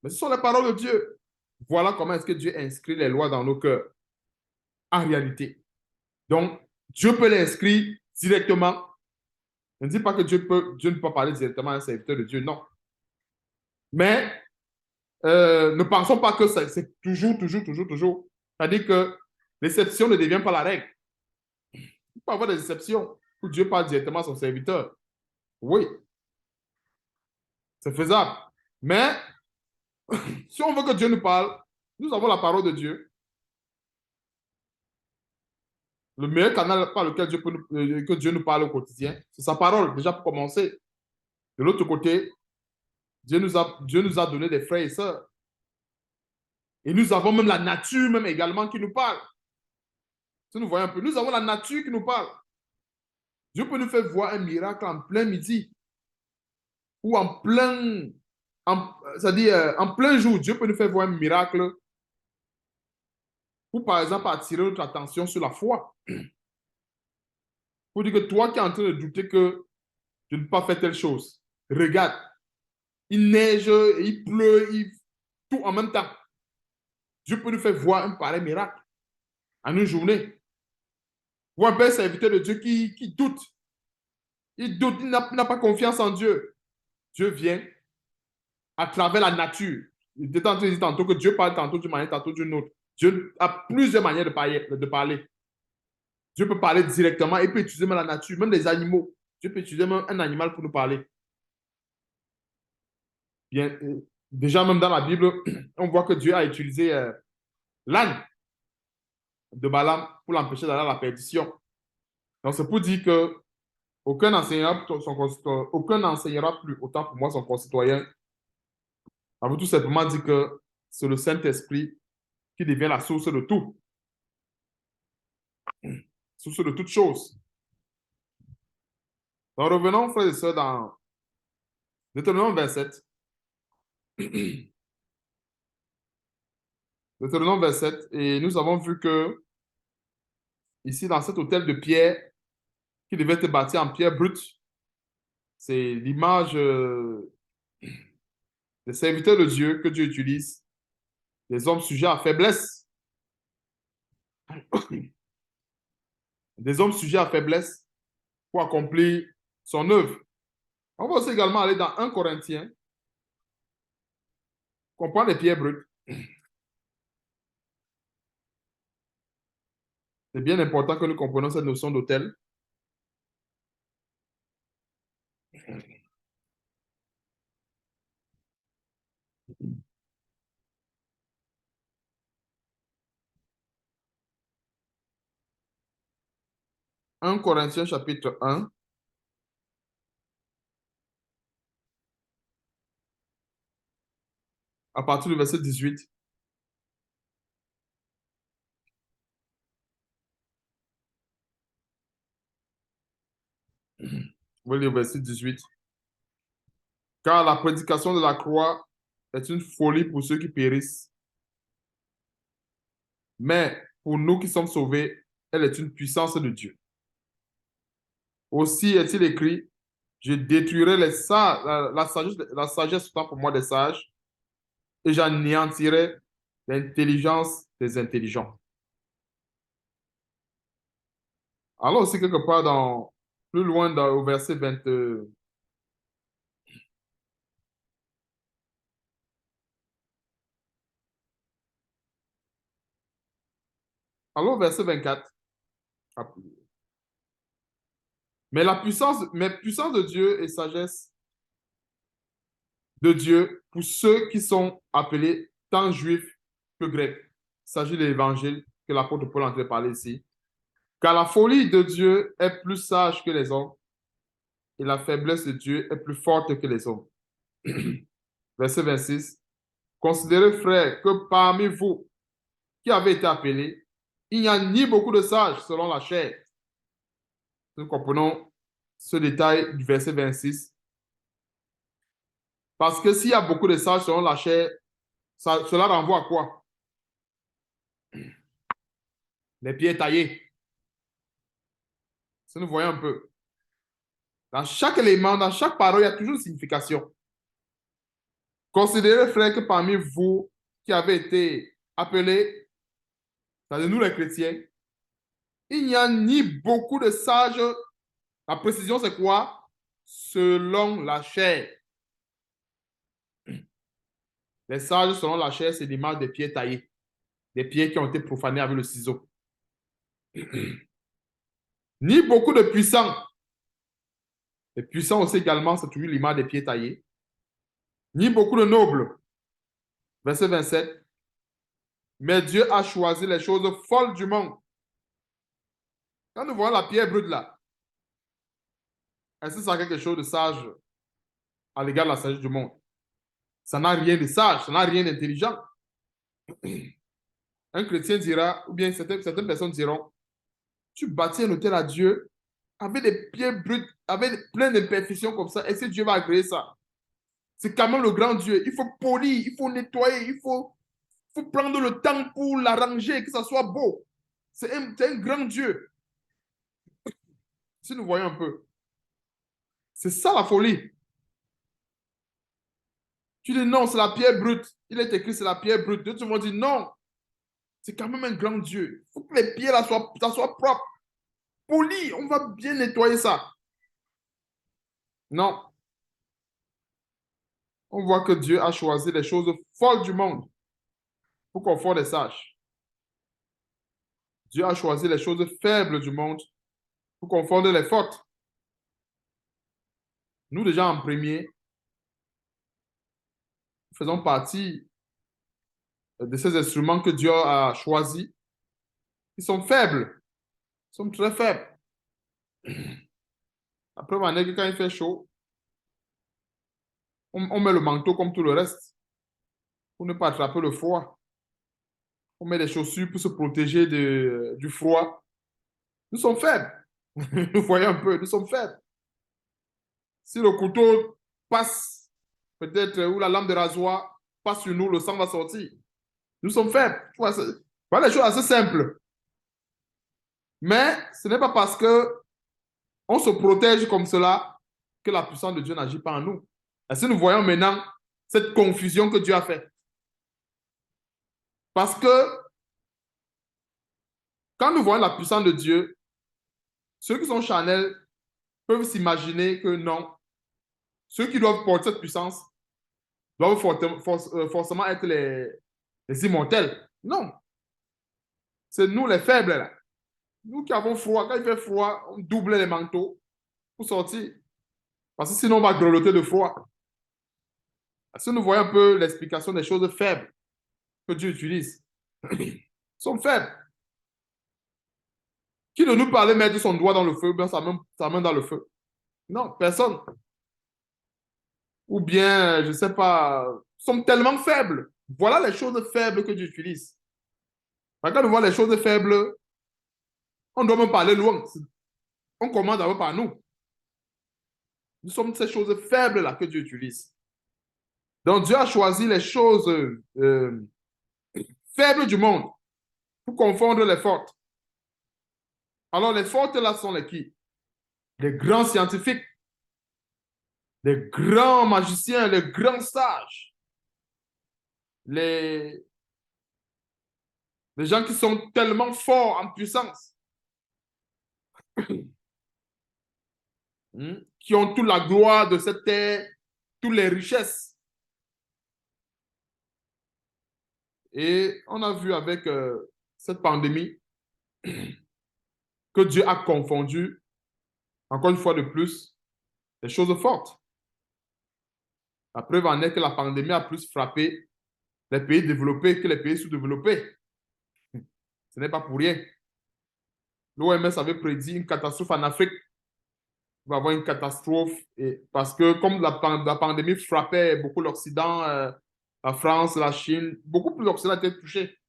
mais ce sont les paroles de Dieu. Voilà comment est-ce que Dieu inscrit les lois dans nos cœurs, en réalité. Donc, Dieu peut les inscrire directement. Je ne dis pas que Dieu ne peut pas parler directement à un serviteur de Dieu, non. Mais ne pensons pas que c'est toujours. C'est-à-dire que l'exception ne devient pas la règle. Il peut y avoir des exceptions où Dieu parle directement à son serviteur. Oui, c'est faisable. Mais si on veut que Dieu nous parle, nous avons la parole de Dieu. Le meilleur canal par lequel que Dieu nous parle au quotidien, c'est sa parole, déjà pour commencer. De l'autre côté, Dieu nous a donné des frères et sœurs. Et nous avons même la nature même également qui nous parle. Si nous voyons un peu, nous avons la nature qui nous parle. Dieu peut nous faire voir un miracle en plein midi ou c'est-à-dire en plein jour. Dieu peut nous faire voir un miracle pour, par exemple, attirer notre attention sur la foi. Pour dire que toi qui es en train de douter que je ne peux pas faire telle chose, regarde, il neige, il pleut, tout en même temps. Dieu peut nous faire voir un pareil miracle en une journée. Ou un père serviteur de Dieu qui doute. Il doute, il n'a pas confiance en Dieu. Dieu vient à travers la nature. Il était en train de dire tantôt que Dieu parle tantôt d'une manière, tantôt d'une autre. Dieu a plusieurs manières de parler. Dieu peut parler directement, il peut utiliser même la nature, même les animaux. Dieu peut utiliser même un animal pour nous parler. Bien, déjà, même dans la Bible, on voit que Dieu a utilisé l'âne de Balaam pour l'empêcher d'aller à la perdition. Donc, c'est pour dire que aucun n'enseignera plus autant pour moi son concitoyen. Ça veut tout simplement dire que c'est le Saint-Esprit qui devient la source de tout. Source de toutes choses. Donc, revenons, frères et sœurs, dans Deutéronome 27. Deutéronome 27. Et nous avons vu que ici, dans cet hôtel de pierre, qui devait être bâti en pierre brute, c'est l'image des serviteurs de Dieu que Dieu utilise, des hommes sujets à faiblesse, des hommes sujets à faiblesse pour accomplir son œuvre. On va aussi également aller dans 1 Corinthiens, comprendre les pierres brutes. C'est bien important que nous comprenions cette notion d'hôtel. Un Corinthiens chapitre 1, à partir du verset 18. Vous voyez le verset 18. Car la prédication de la croix est une folie pour ceux qui périssent, mais pour nous qui sommes sauvés, elle est une puissance de Dieu. Aussi est-il écrit, je détruirai la sagesse autant pour moi des sages, et j'anéantirai l'intelligence des intelligents. Alors aussi quelque part plus loin au verset 20, alors verset 24. Mais puissance de Dieu et sagesse de Dieu pour ceux qui sont appelés tant juifs que grecs. Il s'agit de l'évangile que l'apôtre Paul est en train de parler ici. Car la folie de Dieu est plus sage que les hommes et la faiblesse de Dieu est plus forte que les hommes. Verset 26. Considérez, frères, que parmi vous qui avez été appelés, il n'y a ni beaucoup de sages selon la chair. Nous comprenons ce détail du verset 26. Parce que s'il y a beaucoup de sages selon la chair, cela renvoie à quoi? Les pieds taillés. Si nous voyons un peu. Dans chaque élément, dans chaque parole, il y a toujours une signification. Considérez, frères, que parmi vous qui avez été appelés, c'est-à-dire nous les chrétiens, il n'y a ni beaucoup de sages. La précision, c'est quoi? Selon la chair. Les sages, selon la chair, c'est l'image des pieds taillés, des pieds qui ont été profanés avec le ciseau. Ni beaucoup de puissants. Les puissants aussi également, c'est toujours l'image des pieds taillés. Ni beaucoup de nobles. Verset 27. Mais Dieu a choisi les choses folles du monde. Quand nous voyons la pierre brute là, est-ce que ça a quelque chose de sage à l'égard de la sagesse du monde? Ça n'a rien de sage, ça n'a rien d'intelligent. Un chrétien dira, ou bien certaines personnes diront, tu bâtis un hôtel à Dieu avec des pierres brutes, avec plein d'imperfections comme ça, est-ce que Dieu va agréer ça? C'est quand même le grand Dieu. Il faut polir, il faut nettoyer, faut prendre le temps pour l'arranger, que ça soit beau. C'est un grand Dieu. Si nous voyons un peu. C'est ça la folie. Tu dis non, c'est la pierre brute. Il est écrit, c'est la pierre brute. D'autres vont dire non, c'est quand même un grand Dieu. Il faut que les pierres là soient propres, polies. On va bien nettoyer ça. Non. On voit que Dieu a choisi les choses folles du monde pour confort des sages. Dieu a choisi les choses faibles du monde pour confondre les fortes. Nous, déjà en premier, faisons partie de ces instruments que Dieu a choisis. Ils sont faibles. Ils sont très faibles. La preuve en est que quand il fait chaud, on met le manteau comme tout le reste pour ne pas attraper le froid. On met des chaussures pour se protéger du froid. Nous sommes faibles. Nous voyons un peu, nous sommes faibles. Si le couteau passe, peut-être, ou la lame de rasoir passe sur nous, le sang va sortir. Nous sommes faibles. Voilà les choses assez simples. Mais ce n'est pas parce que on se protège comme cela que la puissance de Dieu n'agit pas en nous. Et si nous voyons maintenant cette confusion que Dieu a faite, parce que quand nous voyons la puissance de Dieu, ceux qui sont charnels peuvent s'imaginer que non, ceux qui doivent porter cette puissance doivent forcément être les immortels. Non, c'est nous les faibles là. Nous qui avons froid, quand il fait froid, on double les manteaux pour sortir. Parce que sinon, on va grelotter de froid. Si nous voyons un peu l'explication des choses faibles que Dieu utilise, ils sont faibles. Qui de nous parlait mettre son doigt dans le feu, bien sa main dans le feu? Non, personne. Ou bien, je ne sais pas, sommes tellement faibles. Voilà les choses faibles que Dieu utilise. Quand on voit les choses faibles, on doit même parler loin. On commence d'abord par nous. Nous sommes ces choses faibles-là que Dieu utilise. Donc Dieu a choisi les choses faibles du monde pour confondre les fortes. Alors les fortes là sont les qui? Les grands scientifiques, les grands magiciens, les grands sages, les, les gens qui sont tellement forts en puissance, qui ont toute la gloire de cette terre, toutes les richesses. Et on a vu avec cette pandémie que Dieu a confondu, encore une fois de plus, les choses fortes. La preuve en est que la pandémie a plus frappé les pays développés que les pays sous-développés. Ce n'est pas pour rien. L'OMS avait prédit une catastrophe en Afrique. Il va y avoir une catastrophe parce que comme la pandémie frappait beaucoup l'Occident, la France, la Chine, beaucoup plus l'Occident était touché.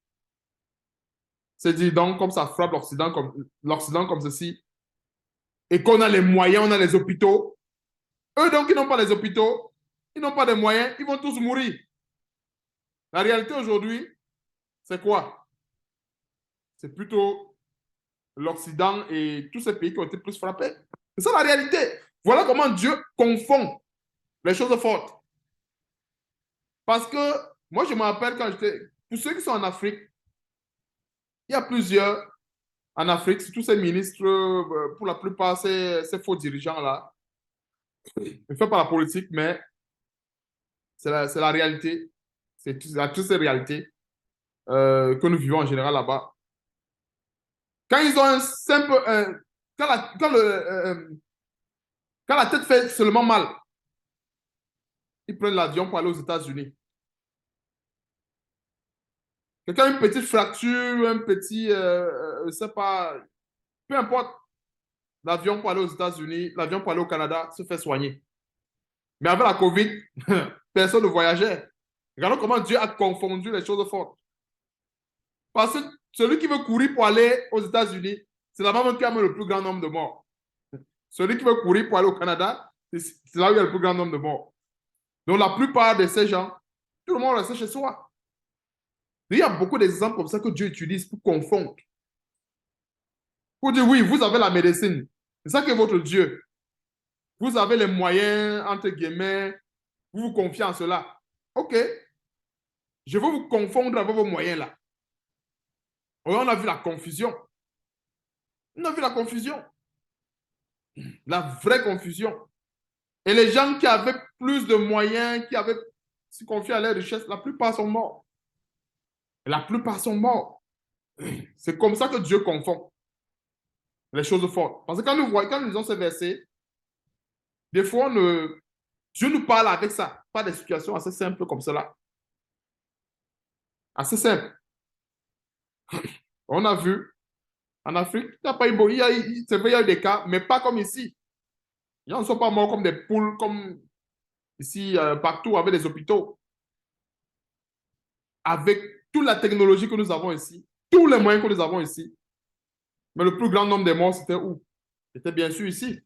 C'est dit donc, comme ça frappe l'Occident comme ceci, et qu'on a les moyens, on a les hôpitaux. Eux, donc, ils n'ont pas les hôpitaux, ils n'ont pas de moyens, ils vont tous mourir. La réalité aujourd'hui, c'est quoi? C'est plutôt l'Occident et tous ces pays qui ont été plus frappés. C'est ça la réalité. Voilà comment Dieu confond les choses fortes. Parce que moi, je me rappelle quand j'étais... Pour ceux qui sont en Afrique, il y a plusieurs en Afrique, tous ces ministres, pour la plupart, ces faux dirigeants-là, ils ne font pas la politique, mais c'est la réalité. C'est toutes ces réalités que nous vivons en général là-bas. Quand ils ont un simple... quand la tête fait seulement mal, ils prennent l'avion pour aller aux États-Unis. Quelqu'un a une petite fracture, un petit... je ne sais pas... Peu importe, l'avion pour aller aux États-Unis, l'avion pour aller au Canada se fait soigner. Mais avec la COVID, personne ne voyageait. Regardons comment Dieu a confondu les choses fortes. Parce que celui qui veut courir pour aller aux États-Unis, c'est là-bas même qui a le plus grand nombre de morts. Celui qui veut courir pour aller au Canada, c'est là où il y a le plus grand nombre de morts. Donc la plupart de ces gens, tout le monde reste chez soi. Il y a beaucoup d'exemples comme ça que Dieu utilise pour confondre. Pour dire oui, vous avez la médecine. C'est ça qui est votre Dieu. Vous avez les moyens, entre guillemets, vous vous confiez en cela. OK, je veux vous confondre avec vos moyens là. On a vu la confusion. On a vu la confusion. La vraie confusion. Et les gens qui avaient plus de moyens, qui avaient se confié à leur richesse, la plupart sont morts. La plupart sont morts. C'est comme ça que Dieu confond les choses fortes. Parce que quand nous voyons, quand nous lisons ces versets, des fois, Dieu nous parle avec ça. Pas des situations assez simples comme cela. Assez simples. On a vu en Afrique, il n'y a pas eu, c'est vrai, il y a eu des cas, mais pas comme ici. Les gens ne sont pas morts comme des poules, comme ici, partout, avec des hôpitaux. Avec toute la technologie que nous avons ici, tous les moyens que nous avons ici. Mais le plus grand nombre de morts, c'était où? C'était bien sûr ici.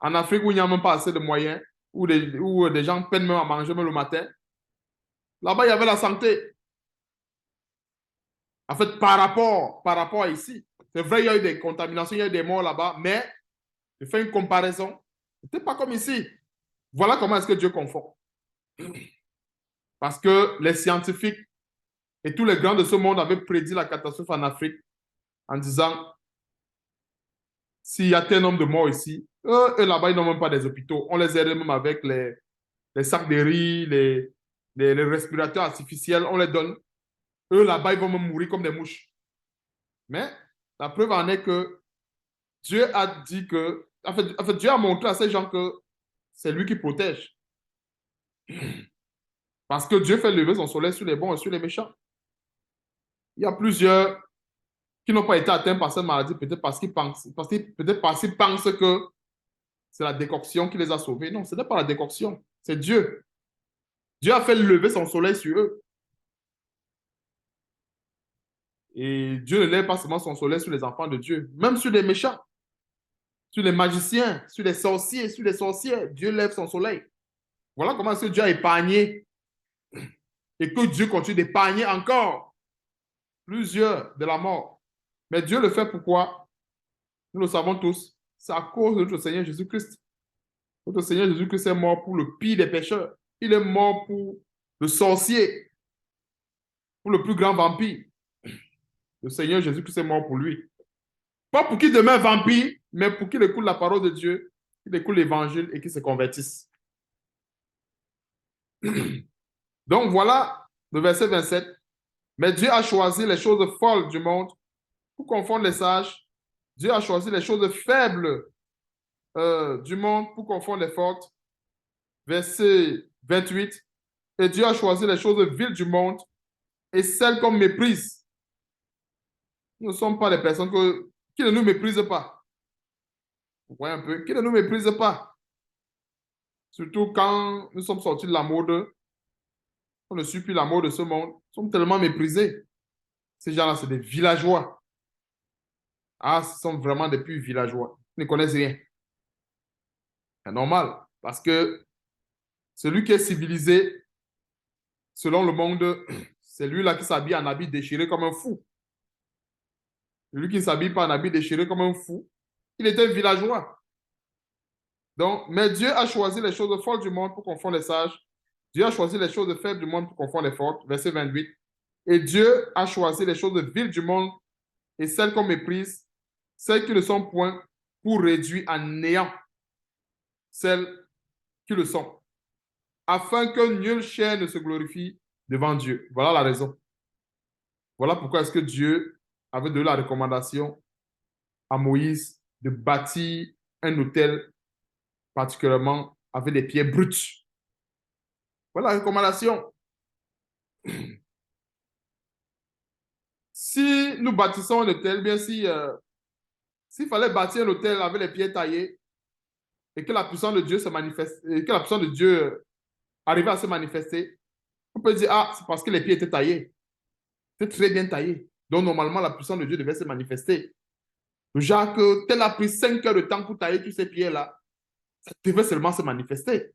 En Afrique, où il n'y a même pas assez de moyens, où des gens peinent même à manger même le matin. Là-bas, il y avait la santé. En fait, par rapport à ici, c'est vrai, il y a eu des contaminations, il y a eu des morts là-bas, mais je fais une comparaison. Ce n'était pas comme ici. Voilà comment est-ce que Dieu confond. Parce que les scientifiques et tous les grands de ce monde avaient prédit la catastrophe en Afrique en disant, s'il y a tel nombre de morts ici, eux là-bas, ils n'ont même pas des hôpitaux. On les aide même avec les sacs de riz, les respirateurs artificiels, on les donne. Eux là-bas, ils vont même mourir comme des mouches. Mais la preuve en est que Dieu a dit que, en fait, Dieu a montré à ces gens que c'est lui qui protège. Parce que Dieu fait lever son soleil sur les bons et sur les méchants. Il y a plusieurs qui n'ont pas été atteints par cette maladie, peut-être parce qu'ils pensent, peut-être parce qu'ils pensent que c'est la décoction qui les a sauvés. Non, ce n'est pas la décoction, c'est Dieu. Dieu a fait lever son soleil sur eux. Et Dieu ne lève pas seulement son soleil sur les enfants de Dieu, même sur les méchants, sur les magiciens, sur les sorciers, sur les sorcières. Dieu lève son soleil. Voilà comment est-ce que Dieu a épargné et que Dieu continue d'épargner encore plusieurs de la mort. Mais Dieu le fait pourquoi? Nous le savons tous. C'est à cause de notre Seigneur Jésus-Christ. Notre Seigneur Jésus-Christ est mort pour le pire des pécheurs. Il est mort pour le sorcier, pour le plus grand vampire. Le Seigneur Jésus-Christ est mort pour lui. Pas pour qu'il demeure vampire, mais pour qu'il écoute la parole de Dieu, qu'il écoute l'évangile et qu'il se convertisse. Donc voilà le verset 27. Mais Dieu a choisi les choses folles du monde pour confondre les sages. Dieu a choisi les choses faibles du monde pour confondre les fortes. Verset 28. Et Dieu a choisi les choses viles du monde et celles qu'on méprise. Nous ne sommes pas des personnes qui ne nous méprisent pas. Vous voyez un peu? Qui ne nous méprisent pas. Surtout quand nous sommes sortis de la mode, on ne suit plus la mode de ce monde. Nous sommes tellement méprisés. Ces gens-là, c'est des villageois. Ah, ce sont vraiment des purs villageois. Ils ne connaissent rien. C'est normal. Parce que celui qui est civilisé, selon le monde, c'est lui-là qui s'habille en habit déchiré comme un fou. Celui qui ne s'habille pas en habit déchiré comme un fou, il était villageois. Donc, mais Dieu a choisi les choses folles du monde pour confondre les sages. Dieu a choisi les choses faibles du monde pour confondre les fortes. Verset 28. Et Dieu a choisi les choses viles du monde et celles qu'on méprise, celles qui ne sont point, pour réduire à néant celles qui le sont, afin que nulle chair ne se glorifie devant Dieu. Voilà la raison. Voilà pourquoi est-ce que Dieu avait donné la recommandation à Moïse de bâtir un autel particulièrement avec des pierres brutes. Voilà la recommandation. Si nous bâtissons un hôtel, bien s'il fallait bâtir un hôtel avec les pierres taillées et que la puissance de Dieu se manifeste, et que la puissance de Dieu arrivait à se manifester, on peut dire, ah, c'est parce que les pieds étaient taillés. C'était très bien taillé. Donc, normalement, la puissance de Dieu devait se manifester. Genre que tel a pris 5 heures de temps pour tailler tous ces pieds-là, ça devait seulement se manifester.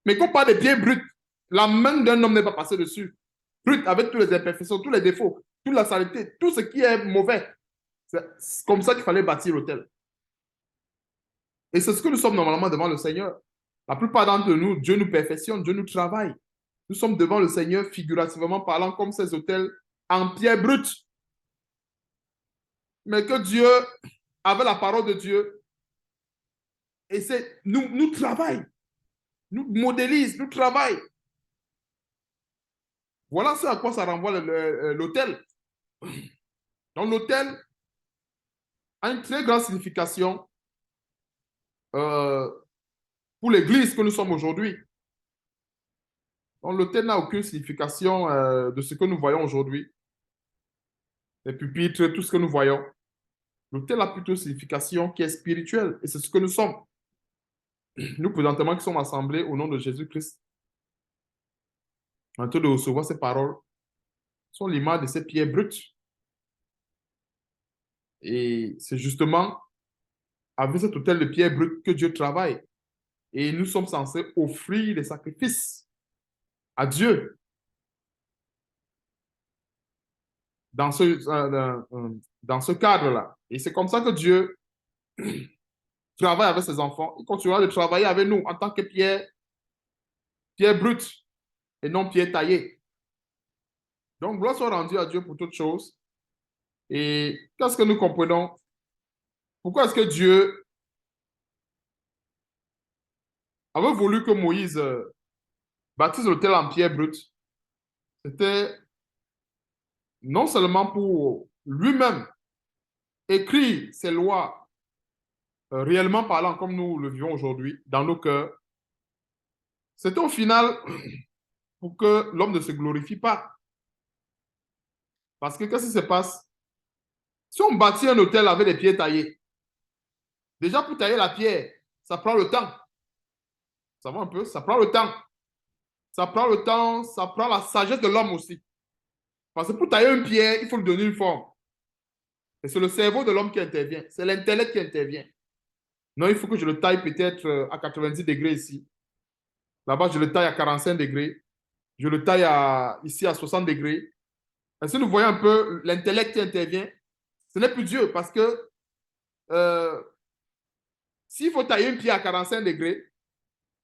Mais quand on parle des pieds bruts, la main d'un homme n'est pas passée dessus. Brut, avec toutes les imperfections, tous les défauts, toute la saleté, tout ce qui est mauvais. C'est comme ça qu'il fallait bâtir l'autel. Et c'est ce que nous sommes normalement devant le Seigneur. La plupart d'entre nous, Dieu nous perfectionne, Dieu nous travaille. Nous sommes devant le Seigneur, figurativement parlant, comme ces autels en pierre brute. Mais que Dieu, avec la parole de Dieu, nous travaille, nous modélise, nous travaille. Voilà ce à quoi ça renvoie l'autel. Donc l'autel a une très grande signification pour l'Église que nous sommes aujourd'hui. Donc l'autel n'a aucune signification de ce que nous voyons aujourd'hui. Les pupitres, tout ce que nous voyons. L'autel a plutôt une signification qui est spirituelle et c'est ce que nous sommes. Nous, présentement, qui sommes assemblés au nom de Jésus-Christ, en train de recevoir ces paroles, sont l'image de ces pierres brutes. Et c'est justement avec cet autel de pierre brute que Dieu travaille. Et nous sommes censés offrir des sacrifices à Dieu. dans dans ce cadre-là. Et c'est comme ça que Dieu travaille avec ses enfants. Il continuera de travailler avec nous en tant que pierre brute et non pierre taillée. Donc, gloire soit rendue à Dieu pour toutes choses. Et qu'est-ce que nous comprenons? Pourquoi est-ce que Dieu avait voulu que Moïse baptise l'autel en pierre brute? C'était non seulement pour lui-même écrire ses lois réellement parlant comme nous le vivons aujourd'hui dans nos cœurs, c'était au final pour que l'homme ne se glorifie pas. Parce que qu'est-ce qui se passe? Si on bâtit un hôtel avec des pierres taillées, déjà pour tailler la pierre, ça prend le temps. Ça va un peu? Ça prend le temps. Ça prend le temps, ça prend la sagesse de l'homme aussi. Parce que pour tailler une pierre, il faut lui donner une forme. Et c'est le cerveau de l'homme qui intervient. C'est l'intellect qui intervient. Non, il faut que je le taille peut-être à 90 degrés ici. Là-bas, je le taille à 45 degrés. Je le taille ici à 60 degrés. Et si nous voyons un peu l'intellect qui intervient, ce n'est plus Dieu parce que euh, s'il faut tailler une pierre à 45 degrés,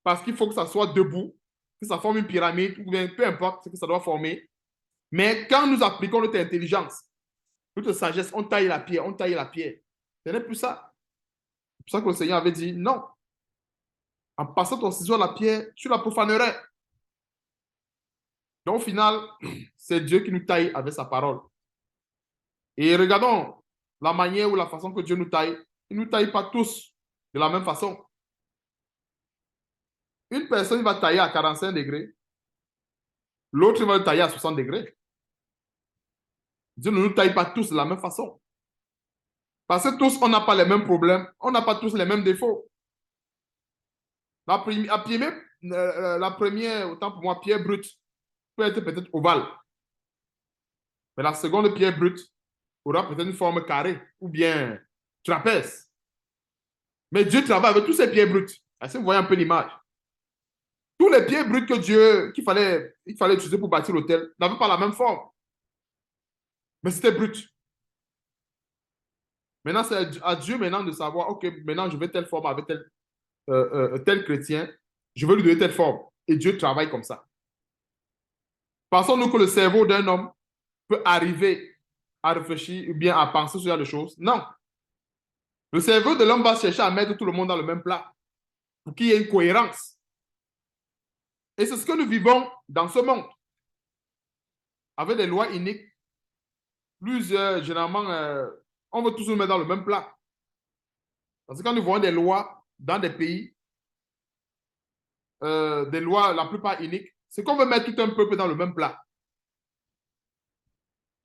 parce qu'il faut que ça soit debout, que ça forme une pyramide, ou bien peu importe ce que ça doit former. Mais quand nous appliquons notre intelligence, notre sagesse, on taille la pierre, on taille la pierre. Ce n'est plus ça. C'est pour ça que le Seigneur avait dit non. En passant ton ciseau à la pierre, tu la profanerais. Donc, au final, c'est Dieu qui nous taille avec sa parole. Et regardons la manière ou la façon que Dieu nous taille. Il ne nous taille pas tous de la même façon. Une personne va tailler à 45 degrés, l'autre va le tailler à 60 degrés. Dieu ne nous taille pas tous de la même façon. Parce que tous, on n'a pas les mêmes problèmes, on n'a pas tous les mêmes défauts. La première, autant pour moi, pierre brute, peut être peut-être ovale. Mais la seconde pierre brute aura peut-être une forme carrée ou bien trapèze. Mais Dieu travaille avec tous ces pierres brutes. Est-ce que vous voyez un peu l'image? Tous les pierres brutes que il fallait utiliser pour bâtir l'hôtel n'avaient pas la même forme. Mais c'était brut. Maintenant, c'est à Dieu maintenant de savoir, OK, maintenant je veux telle forme avec tel chrétien, je veux lui donner telle forme. Et Dieu travaille comme ça. Pensons-nous que le cerveau d'un homme peut arriver à réfléchir ou bien à penser sur ce genre de choses? Non. Le cerveau de l'homme va chercher à mettre tout le monde dans le même plat pour qu'il y ait une cohérence. Et c'est ce que nous vivons dans ce monde. Avec des lois iniques, généralement, on veut tous nous mettre dans le même plat. Parce que quand nous voyons des lois dans des pays, des lois la plupart iniques, c'est qu'on veut mettre tout un peuple dans le même plat.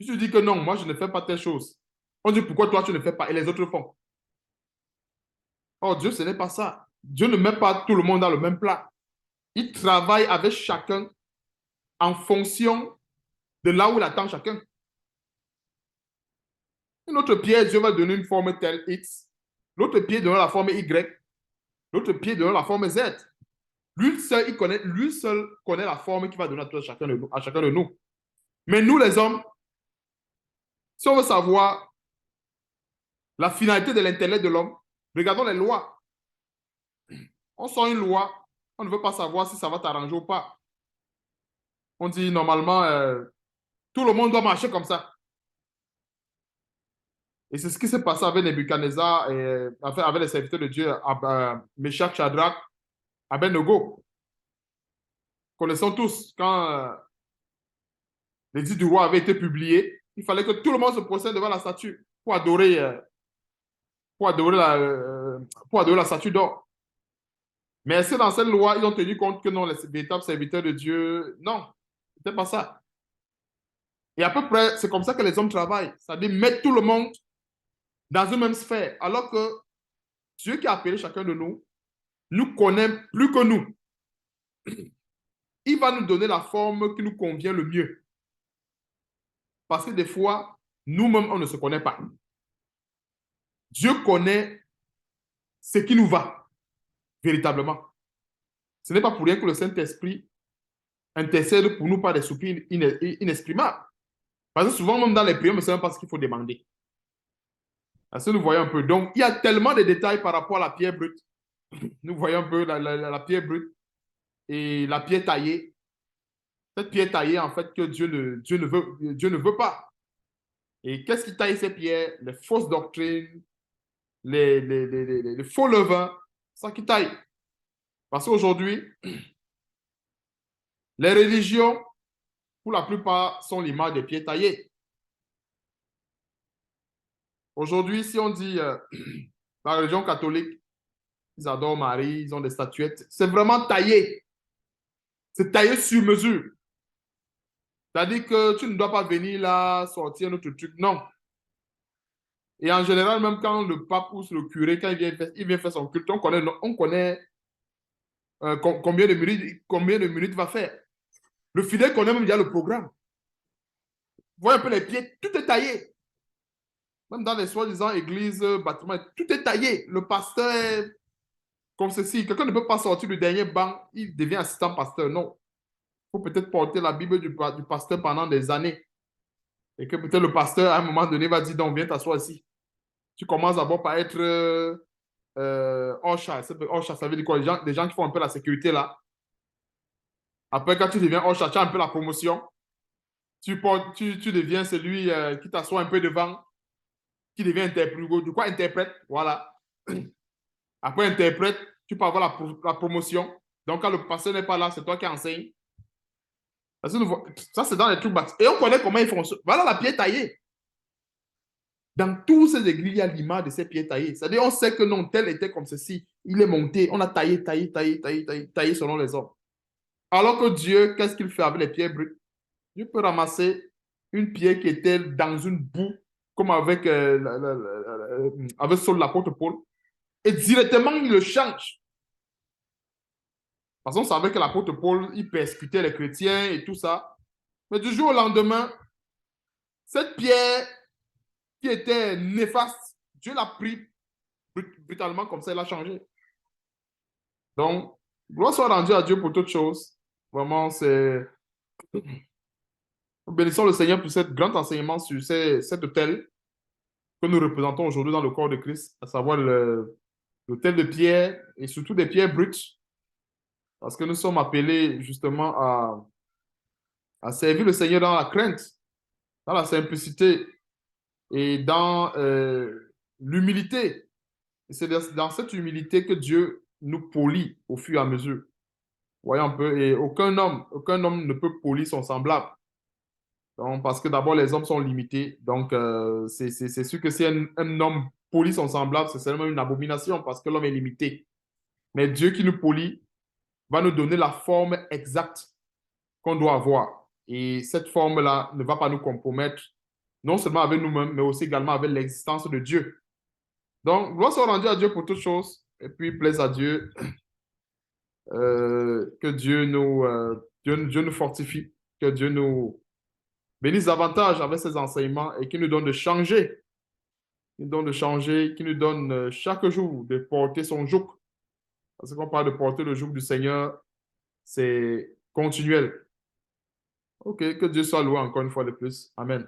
Si tu dis que non, moi je ne fais pas telle chose, on dit pourquoi toi tu ne fais pas et les autres font. Oh Dieu, ce n'est pas ça. Dieu ne met pas tout le monde dans le même plat. Il travaille avec chacun en fonction de là où il attend chacun. Une autre pierre, Dieu va donner une forme telle X. L'autre pied donnera la forme Y. L'autre pied donnera la forme Z. Lui seul connaît la forme qu'il va donner à chacun de nous. Mais nous, les hommes, si on veut savoir la finalité de l'intellect de l'homme, regardons les lois. On sort une loi, on ne veut pas savoir si ça va t'arranger ou pas. On dit normalement, tout le monde doit marcher comme ça. Et c'est ce qui s'est passé avec Nebuchadnezzar et avec les serviteurs de Dieu, Meshach, Shadrach, Abednego. Connaissons tous, quand l'édit du roi avait été publié, il fallait que tout le monde se procède devant la statue pour adorer, pour adorer la statue d'or. Mais est-ce que dans cette loi, ils ont tenu compte que non, les véritables serviteurs de Dieu, non, c'était pas ça. Et à peu près, c'est comme ça que les hommes travaillent. C'est-à-dire mettre tout le monde dans une même sphère. Alors que Dieu qui a appelé chacun de nous, nous connaît plus que nous. Il va nous donner la forme qui nous convient le mieux. Parce que des fois, nous-mêmes, on ne se connaît pas. Dieu connaît ce qui nous va, véritablement. Ce n'est pas pour rien que le Saint-Esprit intercède pour nous par des soupirs inexprimables. Parce que souvent, même dans les prières, on ne sait même pas ce qu'il faut demander. Parce que nous voyons un peu. Donc, il y a tellement de détails par rapport à la pierre brute. Nous voyons un peu la pierre brute et la pierre taillée. Cette pierre taillée, en fait, que Dieu ne veut pas. Et qu'est-ce qui taille ces pierres? Les fausses doctrines, les faux levains, ça qui taille. Parce qu'aujourd'hui, les religions, pour la plupart, sont l'image des pierres taillées. Aujourd'hui, si on dit la religion catholique, ils adorent Marie, ils ont des statuettes, c'est vraiment taillé. C'est taillé sur mesure. C'est-à-dire que tu ne dois pas venir là sortir un autre truc. Non. Et en général, même quand le pape ou le curé, quand il vient faire son culte, on connaît combien de minutes il va faire. Le fidèle connaît même déjà le programme. Vous voyez un peu les pieds, tout est taillé. Même dans les soi-disant églises, bâtiments, tout est taillé. Le pasteur est comme ceci. Quelqu'un ne peut pas sortir du dernier banc, il devient assistant pasteur. Non. Il faut peut-être porter la Bible du pasteur pendant des années. Et que peut-être le pasteur, à un moment donné, va dire, donc, viens t'asseoir ici. Tu commences d'abord par être Osha. Osha, ça veut dire quoi? Des gens qui font un peu la sécurité là. Après, quand tu deviens Osha, tu as un peu la promotion. Tu deviens celui qui t'assoit un peu devant, qui devient interprète. Du coup, interprète, voilà. Après, interprète, tu peux avoir la promotion. Donc, quand le pasteur n'est pas là, c'est toi qui enseignes. Ça, c'est dans les trucs bâtis. Et on connaît comment ils font ça. Voilà la pierre taillée. Dans toutes ces églises, il y a l'image de ces pierres taillées. C'est-à-dire, on sait que non, tel était comme ceci. Il est monté. On a taillé, taillé, taillé, taillé, taillé, taillé selon les hommes. Alors que Dieu, qu'est-ce qu'il fait avec les pierres brutes? Dieu peut ramasser une pierre qui était dans une boue, comme avec, avec Saul l'apôtre Paul, et directement, il le change. Parce qu'on savait que l'apôtre Paul, il persécutait les chrétiens et tout ça. Mais du jour au lendemain, cette pierre qui était néfaste, Dieu l'a pris brutalement comme ça, il a changé. Donc, gloire soit rendue à Dieu pour toutes choses. Vraiment, c'est... Nous bénissons le Seigneur pour cet grand enseignement sur cet autel que nous représentons aujourd'hui dans le corps de Christ, à savoir l'autel de pierre et surtout des pierres brutes, parce que nous sommes appelés justement à servir le Seigneur dans la crainte, dans la simplicité et dans l'humilité. Et c'est dans cette humilité que Dieu nous polit au fur et à mesure. Voyons un peu, et aucun homme ne peut polir son semblable. Donc, parce que d'abord, les hommes sont limités. Donc, c'est sûr que si un homme polit son semblable, c'est seulement une abomination parce que l'homme est limité. Mais Dieu qui nous polit va nous donner la forme exacte qu'on doit avoir. Et cette forme-là ne va pas nous compromettre, non seulement avec nous-mêmes, mais aussi également avec l'existence de Dieu. Donc, gloire soit rendue à Dieu pour toutes choses. Et puis, plaise à Dieu, que Dieu nous fortifie, que Dieu nous bénisse davantage avec ses enseignements et qui nous donne de changer, qui nous donne chaque jour de porter son joug. Parce qu'on parle de porter le joug du Seigneur, c'est continuel. Ok, que Dieu soit loué encore une fois de plus. Amen.